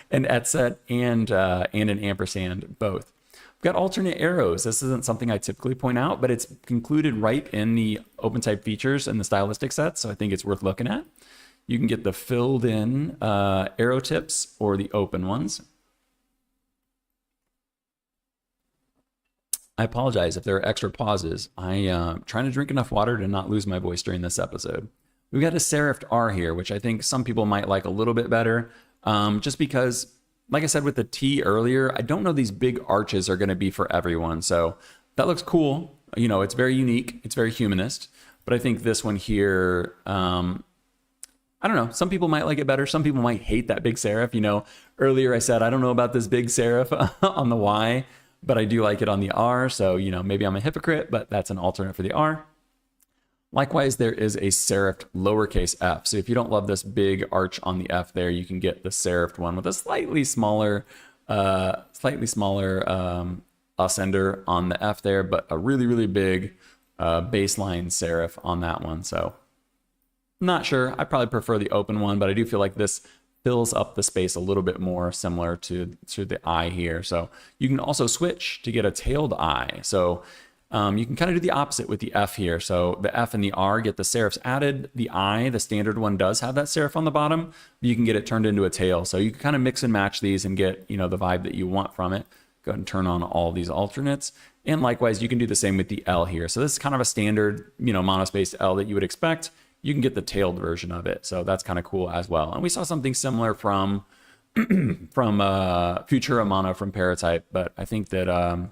an etset and an ampersand both. We've got alternate arrows. This isn't something I typically point out, but it's included right in the OpenType features and the stylistic sets, so I think it's worth looking at. You can get the filled in arrow tips or the open ones. I apologize if there are extra pauses. I'm trying to drink enough water to not lose my voice during this episode. We've got a serifed R here, which I think some people might like a little bit better, just because, like I said with the T earlier, I don't know these big arches are going to be for everyone. So that looks cool. You know, it's very unique. It's very humanist. But I think this one here, I don't know. Some people might like it better. Some people might hate that big serif. You know, earlier I said, I don't know about this big serif on the Y, but I do like it on the R. So, you know, maybe I'm a hypocrite, but that's an alternate for the R. Likewise, there is a serifed lowercase f. So if you don't love this big arch on the F there, you can get the serifed one with a slightly smaller ascender on the F there, but a really, really big baseline serif on that one. So I'm not sure. I probably prefer the open one, but I do feel like this fills up the space a little bit more, similar to the I here. So you can also switch to get a tailed I. So you can kind of do the opposite with the F here. So the F and the R get the serifs added. The I, the standard one, does have that serif on the bottom, but you can get it turned into a tail. So you can kind of mix and match these and get, you know, the vibe that you want from it. Go ahead and turn on all these alternates. And likewise, you can do the same with the L here. So this is kind of a standard, you know, monospaced L that you would expect. You can get the tailed version of it. So that's kind of cool as well. And we saw something similar from Futura Mono from Paratype, but I think that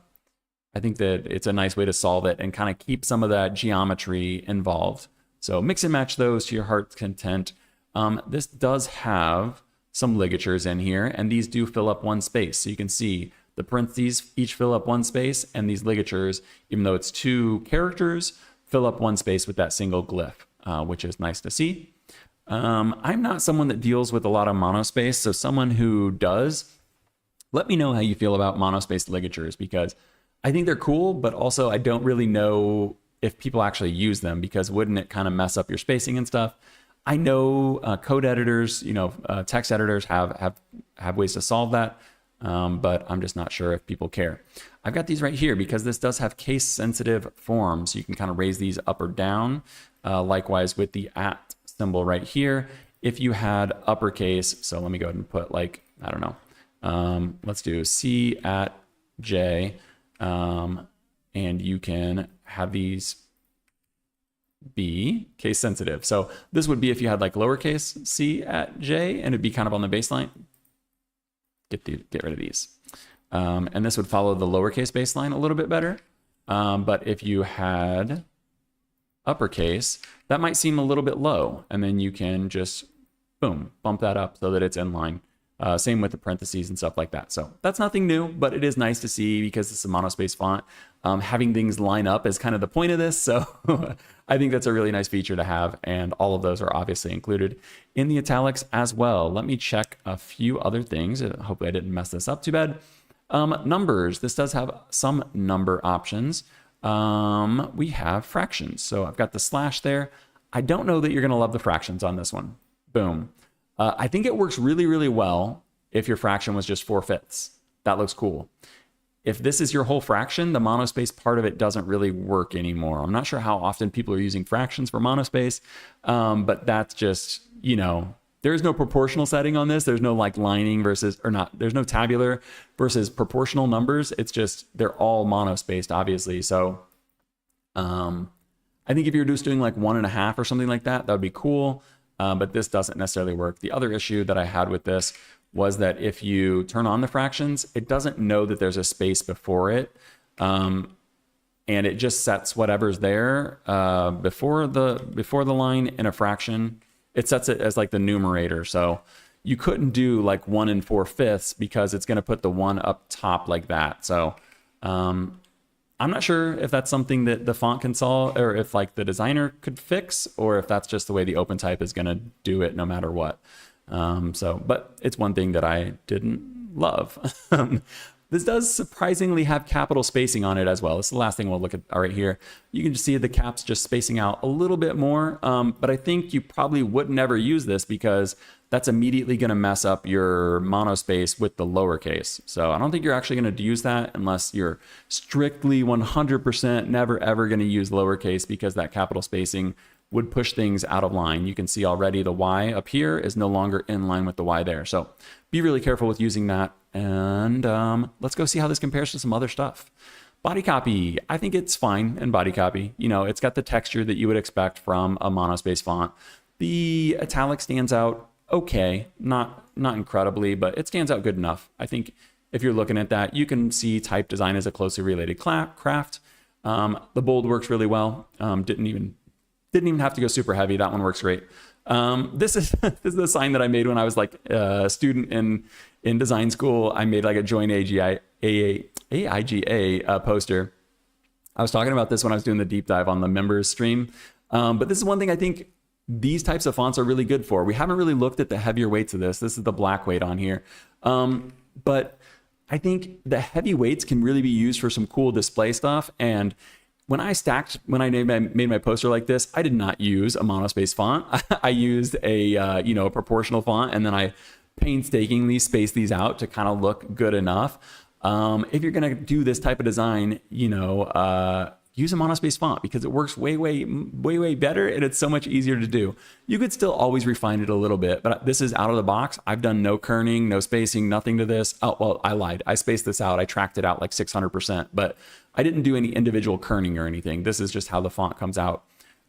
it's a nice way to solve it and kind of keep some of that geometry involved. So mix and match those to your heart's content. This does have some ligatures in here, and these do fill up one space. So you can see the parentheses each fill up one space, and these ligatures, even though it's 2 characters, fill up one space with that single glyph, which is nice to see. I'm not someone that deals with a lot of monospace, so someone who does, let me know how you feel about monospaced ligatures, because I think they're cool, but also I don't really know if people actually use them, because wouldn't it kind of mess up your spacing and stuff? I know code editors, you know, text editors have ways to solve that, but I'm just not sure if people care. I've got these right here because this does have case sensitive forms. You can kind of raise these up or down. Likewise with the at symbol right here, if you had uppercase, so let me go ahead and put like, I don't know, let's do C at J, and you can have these be case sensitive. So this would be if you had like lowercase c at J, and it'd be kind of on the baseline. Get rid of these. And this would follow the lowercase baseline a little bit better. But if you had uppercase, that might seem a little bit low, and then you can just, boom, bump that up so that it's in line. Same with the parentheses and stuff like that. So that's nothing new, but it is nice to see because it's a monospace font. Having things line up is kind of the point of this. So I think that's a really nice feature to have. And all of those are obviously included in the italics as well. Let me check a few other things. Hopefully I didn't mess this up too bad. Numbers. This does have some number options. We have fractions. So I've got the slash there. I don't know that you're going to love the fractions on this one. Boom. I think it works really, really well if your fraction was just 4/5. That looks cool. If this is your whole fraction, the monospace part of it doesn't really work anymore. I'm not sure how often people are using fractions for monospace, but that's just, you know, there is no proportional setting on this. There's no like lining versus, or not, there's no tabular versus proportional numbers. It's just, they're all monospaced, obviously. So I think if you're just doing like 1.5 or something like that, that would be cool. But this doesn't necessarily work. The other issue that I had with this was that if you turn on the fractions, it doesn't know that there's a space before it. And it just sets whatever's there before the line in a fraction. It sets it as like the numerator. So you couldn't do like 1 4/5 because it's going to put the 1 up top like that. So I'm not sure if that's something that the font can solve, or if like the designer could fix, or if that's just the way the OpenType is going to do it no matter what. But it's one thing that I didn't love. This does surprisingly have capital spacing on it as well. This is the last thing we'll look at right here. You can just see the caps just spacing out a little bit more, but I think you probably would never use this because that's immediately going to mess up your monospace with the lowercase. So I don't think you're actually going to use that unless you're strictly 100% never ever going to use lowercase, because that capital spacing would push things out of line. You can see already the Y up here is no longer in line with the Y there. So be really careful with using that. And let's go see how this compares to some other stuff. Body copy. I think it's fine in body copy. You know, it's got the texture that you would expect from a monospace font. The italic stands out okay, not incredibly, but it stands out good enough. I think if you're looking at that, you can see type design as a closely related craft. The bold works really well. Didn't even have to go super heavy. That one works great. This is the sign that I made when I was like a student in design school. I made like a joint AIGA poster. I was talking about this when I was doing the deep dive on the members stream. But this is one thing I think these types of fonts are really good for. We haven't really looked at the heavier weights of this. This is the black weight on here. But I think the heavy weights can really be used for some cool display stuff. And when I made my poster like this, I did not use a monospace font. I used a proportional font, and then I painstakingly spaced these out to kind of look good enough. If you're gonna do this type of design, use a monospace font because it works way better, and it's so much easier to do. You could still always refine it a little bit, but this is out of the box. I've done no kerning, no spacing, nothing to this. Oh, well, I lied. I spaced this out. I tracked it out like 600%, but I didn't do any individual kerning or anything. This is just how the font comes out.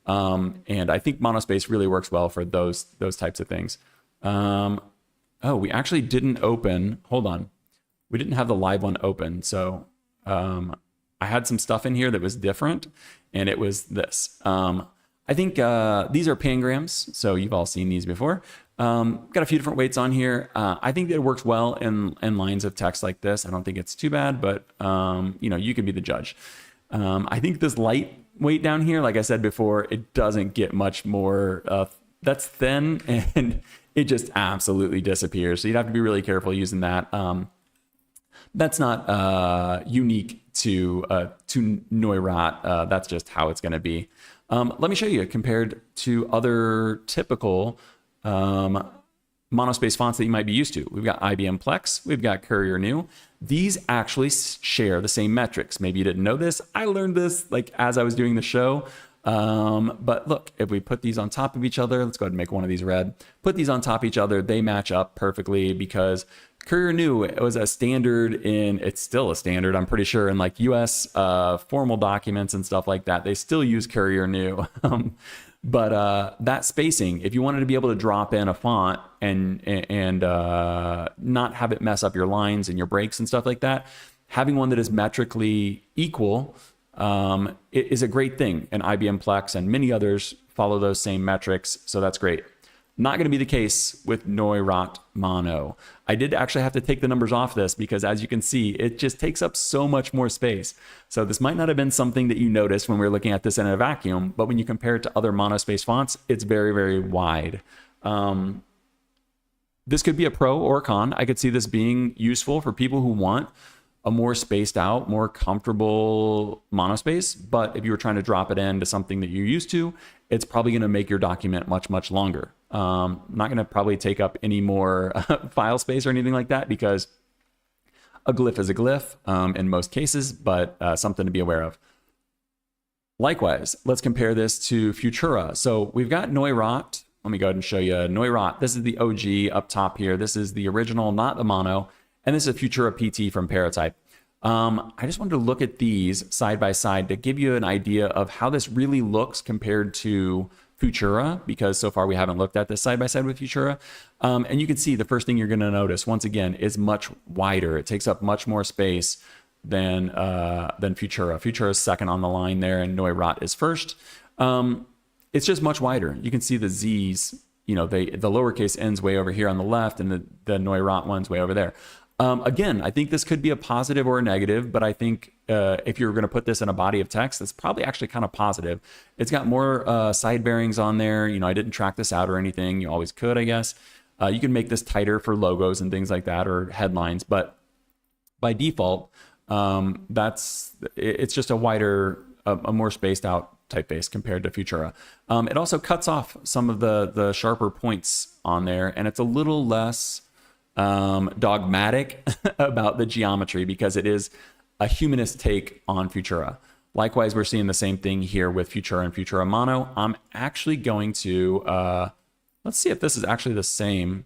And I think monospace really works well for those types of things. Oh, we actually didn't open, hold on. We didn't have the live one open. So I had some stuff in here that was different, and it was this. I think these are pangrams, so you've all seen these before. Got a few different weights on here. I think that it works well in lines of text like this. I don't think it's too bad, but you can be the judge. I think this light weight down here, like I said before, it doesn't get much more. That's thin, and it just absolutely disappears. So you'd have to be really careful using that. That's not unique to Neurath. That's just how it's going to be. Let me show you compared to other typical monospace fonts that you might be used to. We've got IBM Plex. We've got Courier New. These actually share the same metrics. Maybe you didn't know this. I learned this like as I was doing the show. But look, if we put these on top of each other, let's go ahead and make one of these red. Put these on top of each other. They match up perfectly because Courier New was a standard it's still a standard, I'm pretty sure, in like US formal documents and stuff like that. They still use Courier New. But that spacing, if you wanted to be able to drop in a font and not have it mess up your lines and your breaks and stuff like that, having one that is metrically equal it is a great thing. And IBM Plex and many others follow those same metrics, so that's great. Not going to be the case with Neurath Mono. I did actually have to take the numbers off this because, as you can see, it just takes up so much more space. So this might not have been something that you noticed when we were looking at this in a vacuum, but when you compare it to other monospace fonts, it's very, very wide. This could be a pro or a con. I could see this being useful for people who want a more spaced out, more comfortable monospace. But if you were trying to drop it into something that you're used to, it's probably going to make your document much, much longer. Not going to probably take up any more file space or anything like that, because a glyph is a glyph in most cases, but something to be aware of. Likewise, let's compare this to Futura. So we've got Neurath. Let me go ahead and show you Neurath. This is the OG up top here. This is the original, not the mono. And this is a Futura PT from Paratype. I just wanted to look at these side by side to give you an idea of how this really looks compared to Futura, because so far we haven't looked at this side by side with Futura. And you can see the first thing you're going to notice, once again, is much wider. It takes up much more space than Futura. Futura is second on the line there, and Neurath is first. It's just much wider. You can see the Z's, you know, the lowercase n's way over here on the left, and the Neurath one's way over there. Again, I think this could be a positive or a negative, but I think if you're going to put this in a body of text, it's probably actually kind of positive. It's got more side bearings on there. You know, I didn't track this out or anything. You always could, I guess. You can make this tighter for logos and things like that, or headlines, but by default, it's just a wider, a more spaced out typeface compared to Futura. It also cuts off some of the sharper points on there, and it's a little less dogmatic about the geometry because it is a humanist take on Futura. Likewise, we're seeing the same thing here with Futura and Futura Mono. I'm actually going to, let's see if this is actually the same.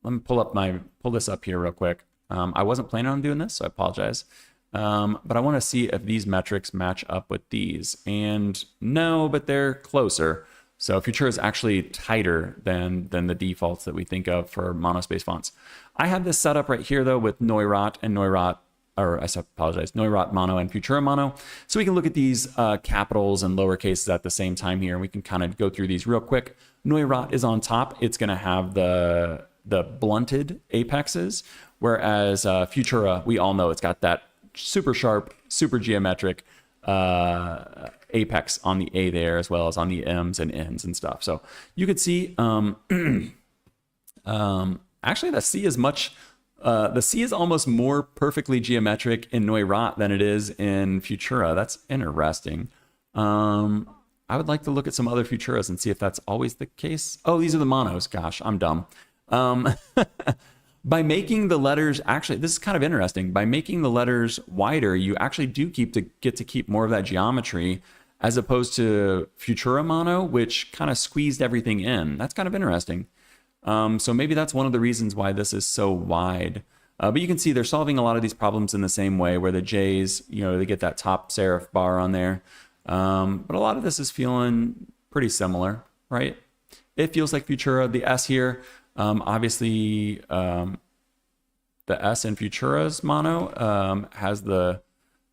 Let me pull this up here real quick. I wasn't planning on doing this, so I apologize. But I want to see if these metrics match up with these. And no, but they're closer. So Futura is actually tighter than the defaults that we think of for monospace fonts. I have this set up right here, though, with Neurath and Neurath, or I apologize, Neurath Mono and Futura Mono. So we can look at these capitals and lower cases at the same time here. We can kind of go through these real quick. Neurath is on top. It's going to have the blunted apexes, whereas Futura, we all know it's got that super sharp, super geometric apex on the A there, as well as on the M's and N's and stuff. So you could see, actually the C is the C is almost more perfectly geometric in Neurath than it is in Futura. That's interesting. I would like to look at some other Futuras and see if that's always the case. Oh, these are the monos. Gosh, I'm dumb. By making the letters, actually, this is kind of interesting. By making the letters wider, you actually do get to keep more of that geometry, as opposed to Futura Mono, which kind of squeezed everything in. That's kind of interesting. So maybe that's one of the reasons why this is so wide. But you can see they're solving a lot of these problems in the same way, where the J's, you know, they get that top serif bar on there. But a lot of this is feeling pretty similar, right? It feels like Futura. The S here, obviously, the S in Futura's mono has the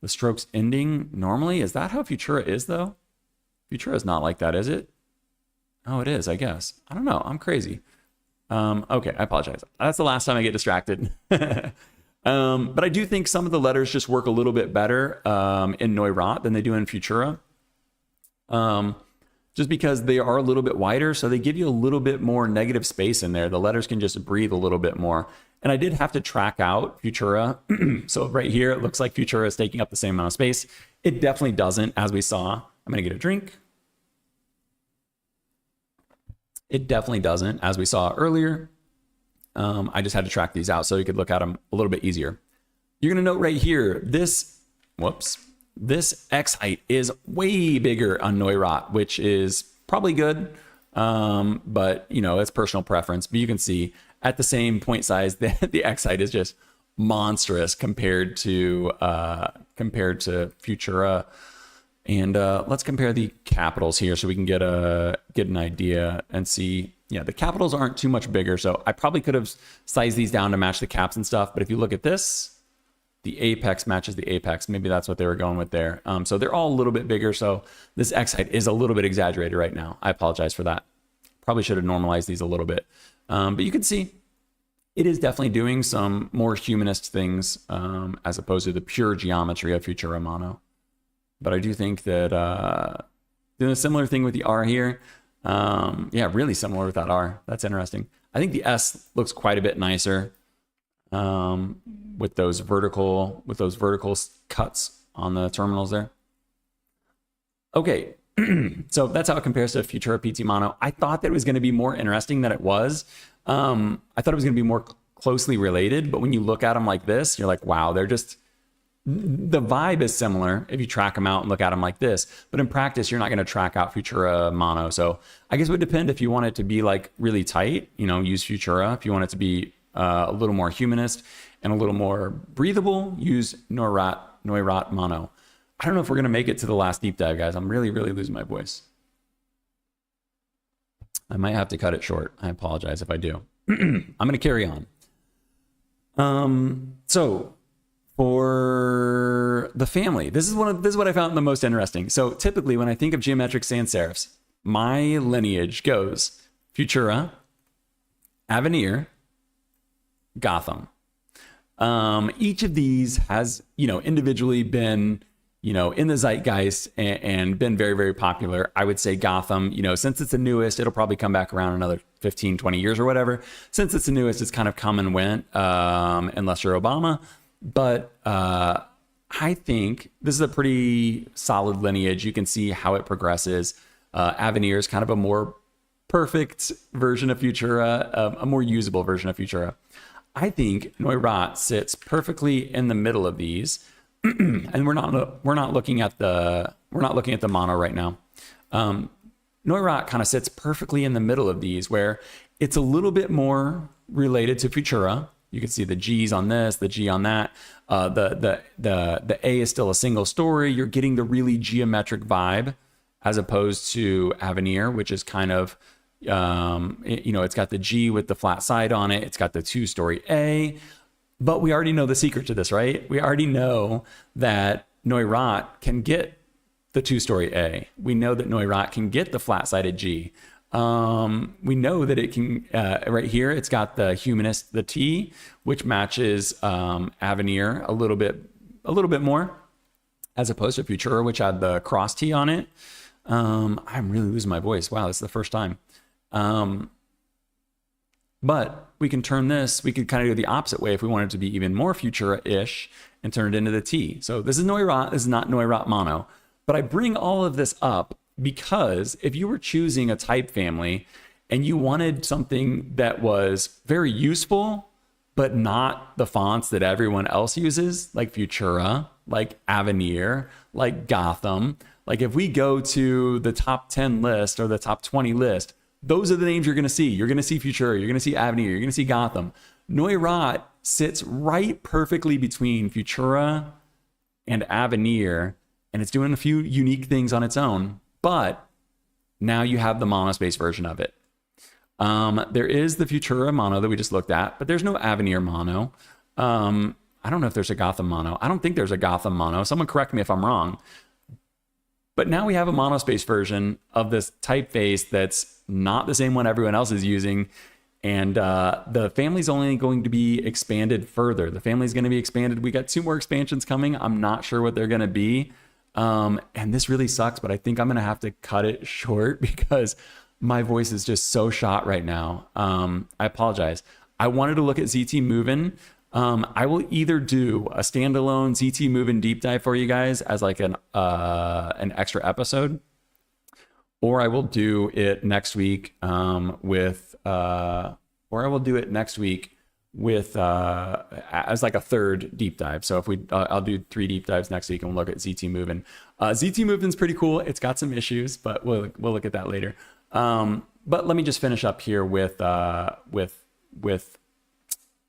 strokes ending normally. Is that how Futura is, though? Futura is not like that, is it? Oh, it is, I guess. I don't know. I'm crazy. Okay, I apologize. That's the last time I get distracted. But I do think some of the letters just work a little bit better in Neurath than they do in Futura. Just because they are a little bit wider, so they give you a little bit more negative space in there. The letters can just breathe a little bit more. And I did have to track out Futura. So right here, it looks like Futura is taking up the same amount of space. It definitely doesn't, as we saw. I'm going to get a drink. It definitely doesn't, as we saw earlier. I just had to track these out so you could look at them a little bit easier. You're going to note right here, this X height is way bigger on Neurath, which is probably good, but you know, it's personal preference. But you can see at the same point size, the X height is just monstrous compared to Futura. And let's compare the capitals here so we can get an idea and see. Yeah, the capitals aren't too much bigger, so I probably could have sized these down to match the caps and stuff. But if you look at this, the apex matches the apex. Maybe that's what they were going with there. So they're all a little bit bigger. So this X height is a little bit exaggerated right now. I apologize for that. Probably should have normalized these a little bit. But you can see it is definitely doing some more humanist things as opposed to the pure geometry of Futura Mono. But I do think that doing a similar thing with the R here. Yeah, really similar with that R. That's interesting. I think the S looks quite a bit nicer with those vertical cuts on the terminals there. Okay, so that's how it compares to Futura PT Mono. I thought that it was going to be more interesting than it was. I thought it was going to be more closely related, but when you look at them like this, you're like, wow, they're just, the vibe is similar if you track them out and look at them like this, but in practice, you're not going to track out Futura Mono. So I guess it would depend if you want it to be like really tight, you know, use Futura. If you want it to be a little more humanist and a little more breathable, use Neurath Mono. I don't know if we're going to make it to the last deep dive, guys. I'm really losing my voice. I might have to cut it short. I apologize if I do. I'm going to carry on. So for the family, this is what I found the most interesting. So typically when I think of geometric sans serifs, my lineage goes Futura, Avenir, Gotham. Each of these has, you know, individually been, you know, in the zeitgeist and been very popular. I would say Gotham, you know, since it's the newest, it'll probably come back around another 15, 20 years or whatever. Since it's the newest, it's kind of come and went, unless you're Obama. But I think this is a pretty solid lineage. You can see how it progresses. Avenir is kind of a more perfect version of Futura, a more usable version of Futura. I think Neurath sits perfectly in the middle of these. And we're not looking at the mono right now. Neurath kind of sits perfectly in the middle of these, where it's a little bit more related to Futura. You can see the G's on this, the G on that. The A is still a single story. You're getting the really geometric vibe, as opposed to Avenir, which is kind of, you know, it's got the G with the flat side on it. It's got the 2-story A. But we already know the secret to this, right? We already know that Neurath can get the 2-story A. We know that Neurath can get the flat-sided G. We know that it can, right here, it's got the humanist, the T, which matches Avenir a little bit more, as opposed to Futura, which had the cross T on it. I'm really losing my voice. Wow, this is the first time. But we can turn this, we could kind of go the opposite way if we wanted to be even more Futura-ish and turn it into the T. So this is Neurath, this is not Neurath Mono. But I bring all of this up because if you were choosing a type family and you wanted something that was very useful, but not the fonts that everyone else uses, like Futura, like Avenir, like Gotham, like if we go to the top 10 list or the top 20 list, those are the names you're going to see. You're going to see Futura, you're going to see Avenir, you're going to see Gotham. Neurath sits right perfectly between Futura and Avenir, and it's doing a few unique things on its own, but now you have the monospace version of it. There is the Futura Mono that we just looked at, but there's no Avenir Mono. I don't know if there's a Gotham Mono. I don't think there's a Gotham Mono. Someone correct me if I'm wrong. But now we have a monospace version of this typeface that's not the same one everyone else is using. And the family's only going to be expanded further. The family's going to be expanded. We got 2 more expansions coming. I'm not sure what they're going to be. And this really sucks, but I think I'm going to have to cut it short because my voice is just so shot right now. I apologize. I wanted to look at ZT Moven. I will either do a standalone ZT Moven deep dive for you guys as like an extra episode, or I will do it next week as like a third deep dive. So if I'll do 3 deep dives next week and we'll look at ZT Moven. ZT Moven's pretty cool. It's got some issues, but we'll look at that later. But let me just finish up here with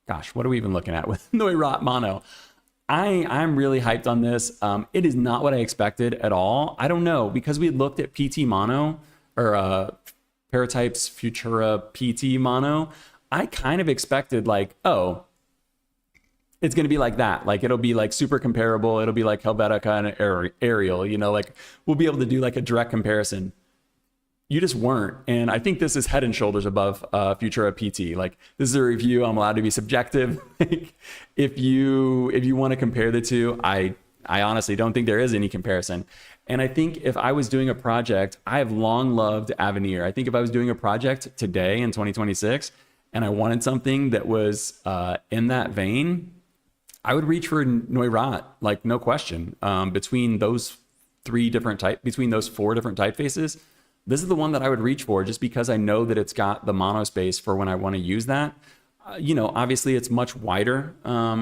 gosh, what are we even looking at with Neurath Mono? I'm really hyped on this. It is not what I expected at all. I don't know, because we looked at PT Mono or Paratype's Futura PT Mono. I kind of expected like, oh, it's going to be like that. Like it'll be like super comparable. It'll be like Helvetica and Arial, you know, like we'll be able to do like a direct comparison. you just weren't. And I think this is head and shoulders above Futura PT. Like, this is a review. I'm allowed to be subjective. Like, if you want to compare the two, I honestly don't think there is any comparison. And I think if I was doing a project, I have long loved Avenir. I think if I was doing a project today in 2026 and I wanted something that was in that vein, I would reach for Neurath, like, no question. Between those four different typefaces, this is the one that I would reach for, just because I know that it's got the monospace for when I want to use that. Obviously it's much wider.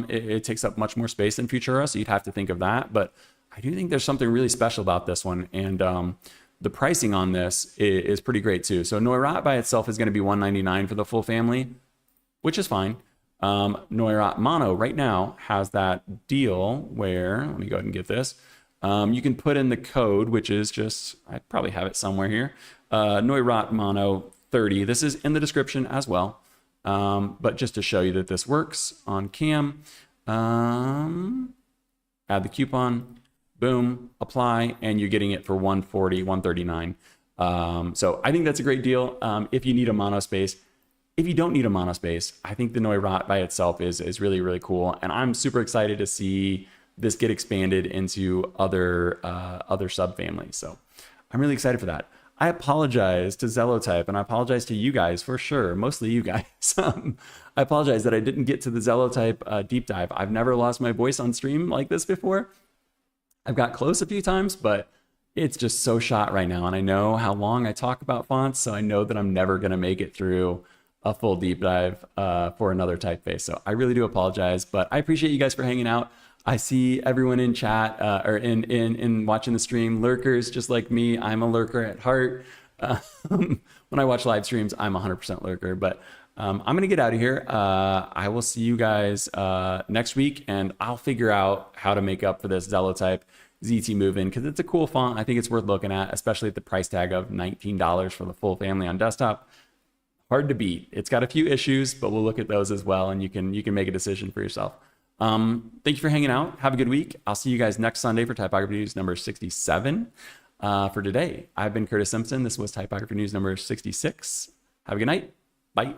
It takes up much more space than Futura, so you'd have to think of that. But I do think there's something really special about this one. And the pricing on this is pretty great too. So Neurath by itself is going to be $199 for the full family, which is fine. Neurath Mono right now has that deal where, let me go ahead and get this. You can put in the code, which is just, I probably have it somewhere here. Neurath Mono 30. This is in the description as well. But just to show you that this works on cam, add the coupon, boom, apply, and you're getting it for $140, $139. So I think that's a great deal if you need a monospace. If you don't need a monospace, I think the Neurath by itself is really, really cool. And I'm super excited to see this get expanded into other subfamilies. So I'm really excited for that. I apologize to Zelotype, and I apologize to you guys for sure, mostly you guys. I apologize that I didn't get to the Zelotype deep dive. I've never lost my voice on stream like this before. I've got close a few times, but it's just so shot right now. And I know how long I talk about fonts, so I know that I'm never going to make it through a full deep dive for another typeface. So I really do apologize, but I appreciate you guys for hanging out. I see everyone in chat or in watching the stream, lurkers just like me. I'm a lurker at heart. When I watch live streams, I'm 100% lurker, but I'm going to get out of here. I will see you guys next week, and I'll figure out how to make up for this Zelotype ZT Moven, because it's a cool font. I think it's worth looking at, especially at the price tag of $19 for the full family on desktop. Hard to beat. It's got a few issues, but we'll look at those as well, and you can make a decision for yourself. Thank you for hanging out. Have a good week. I'll see you guys next Sunday for Typography News number 67. For today, I've been Curtis Simpson. This was Typography News number 66. Have a good night. Bye.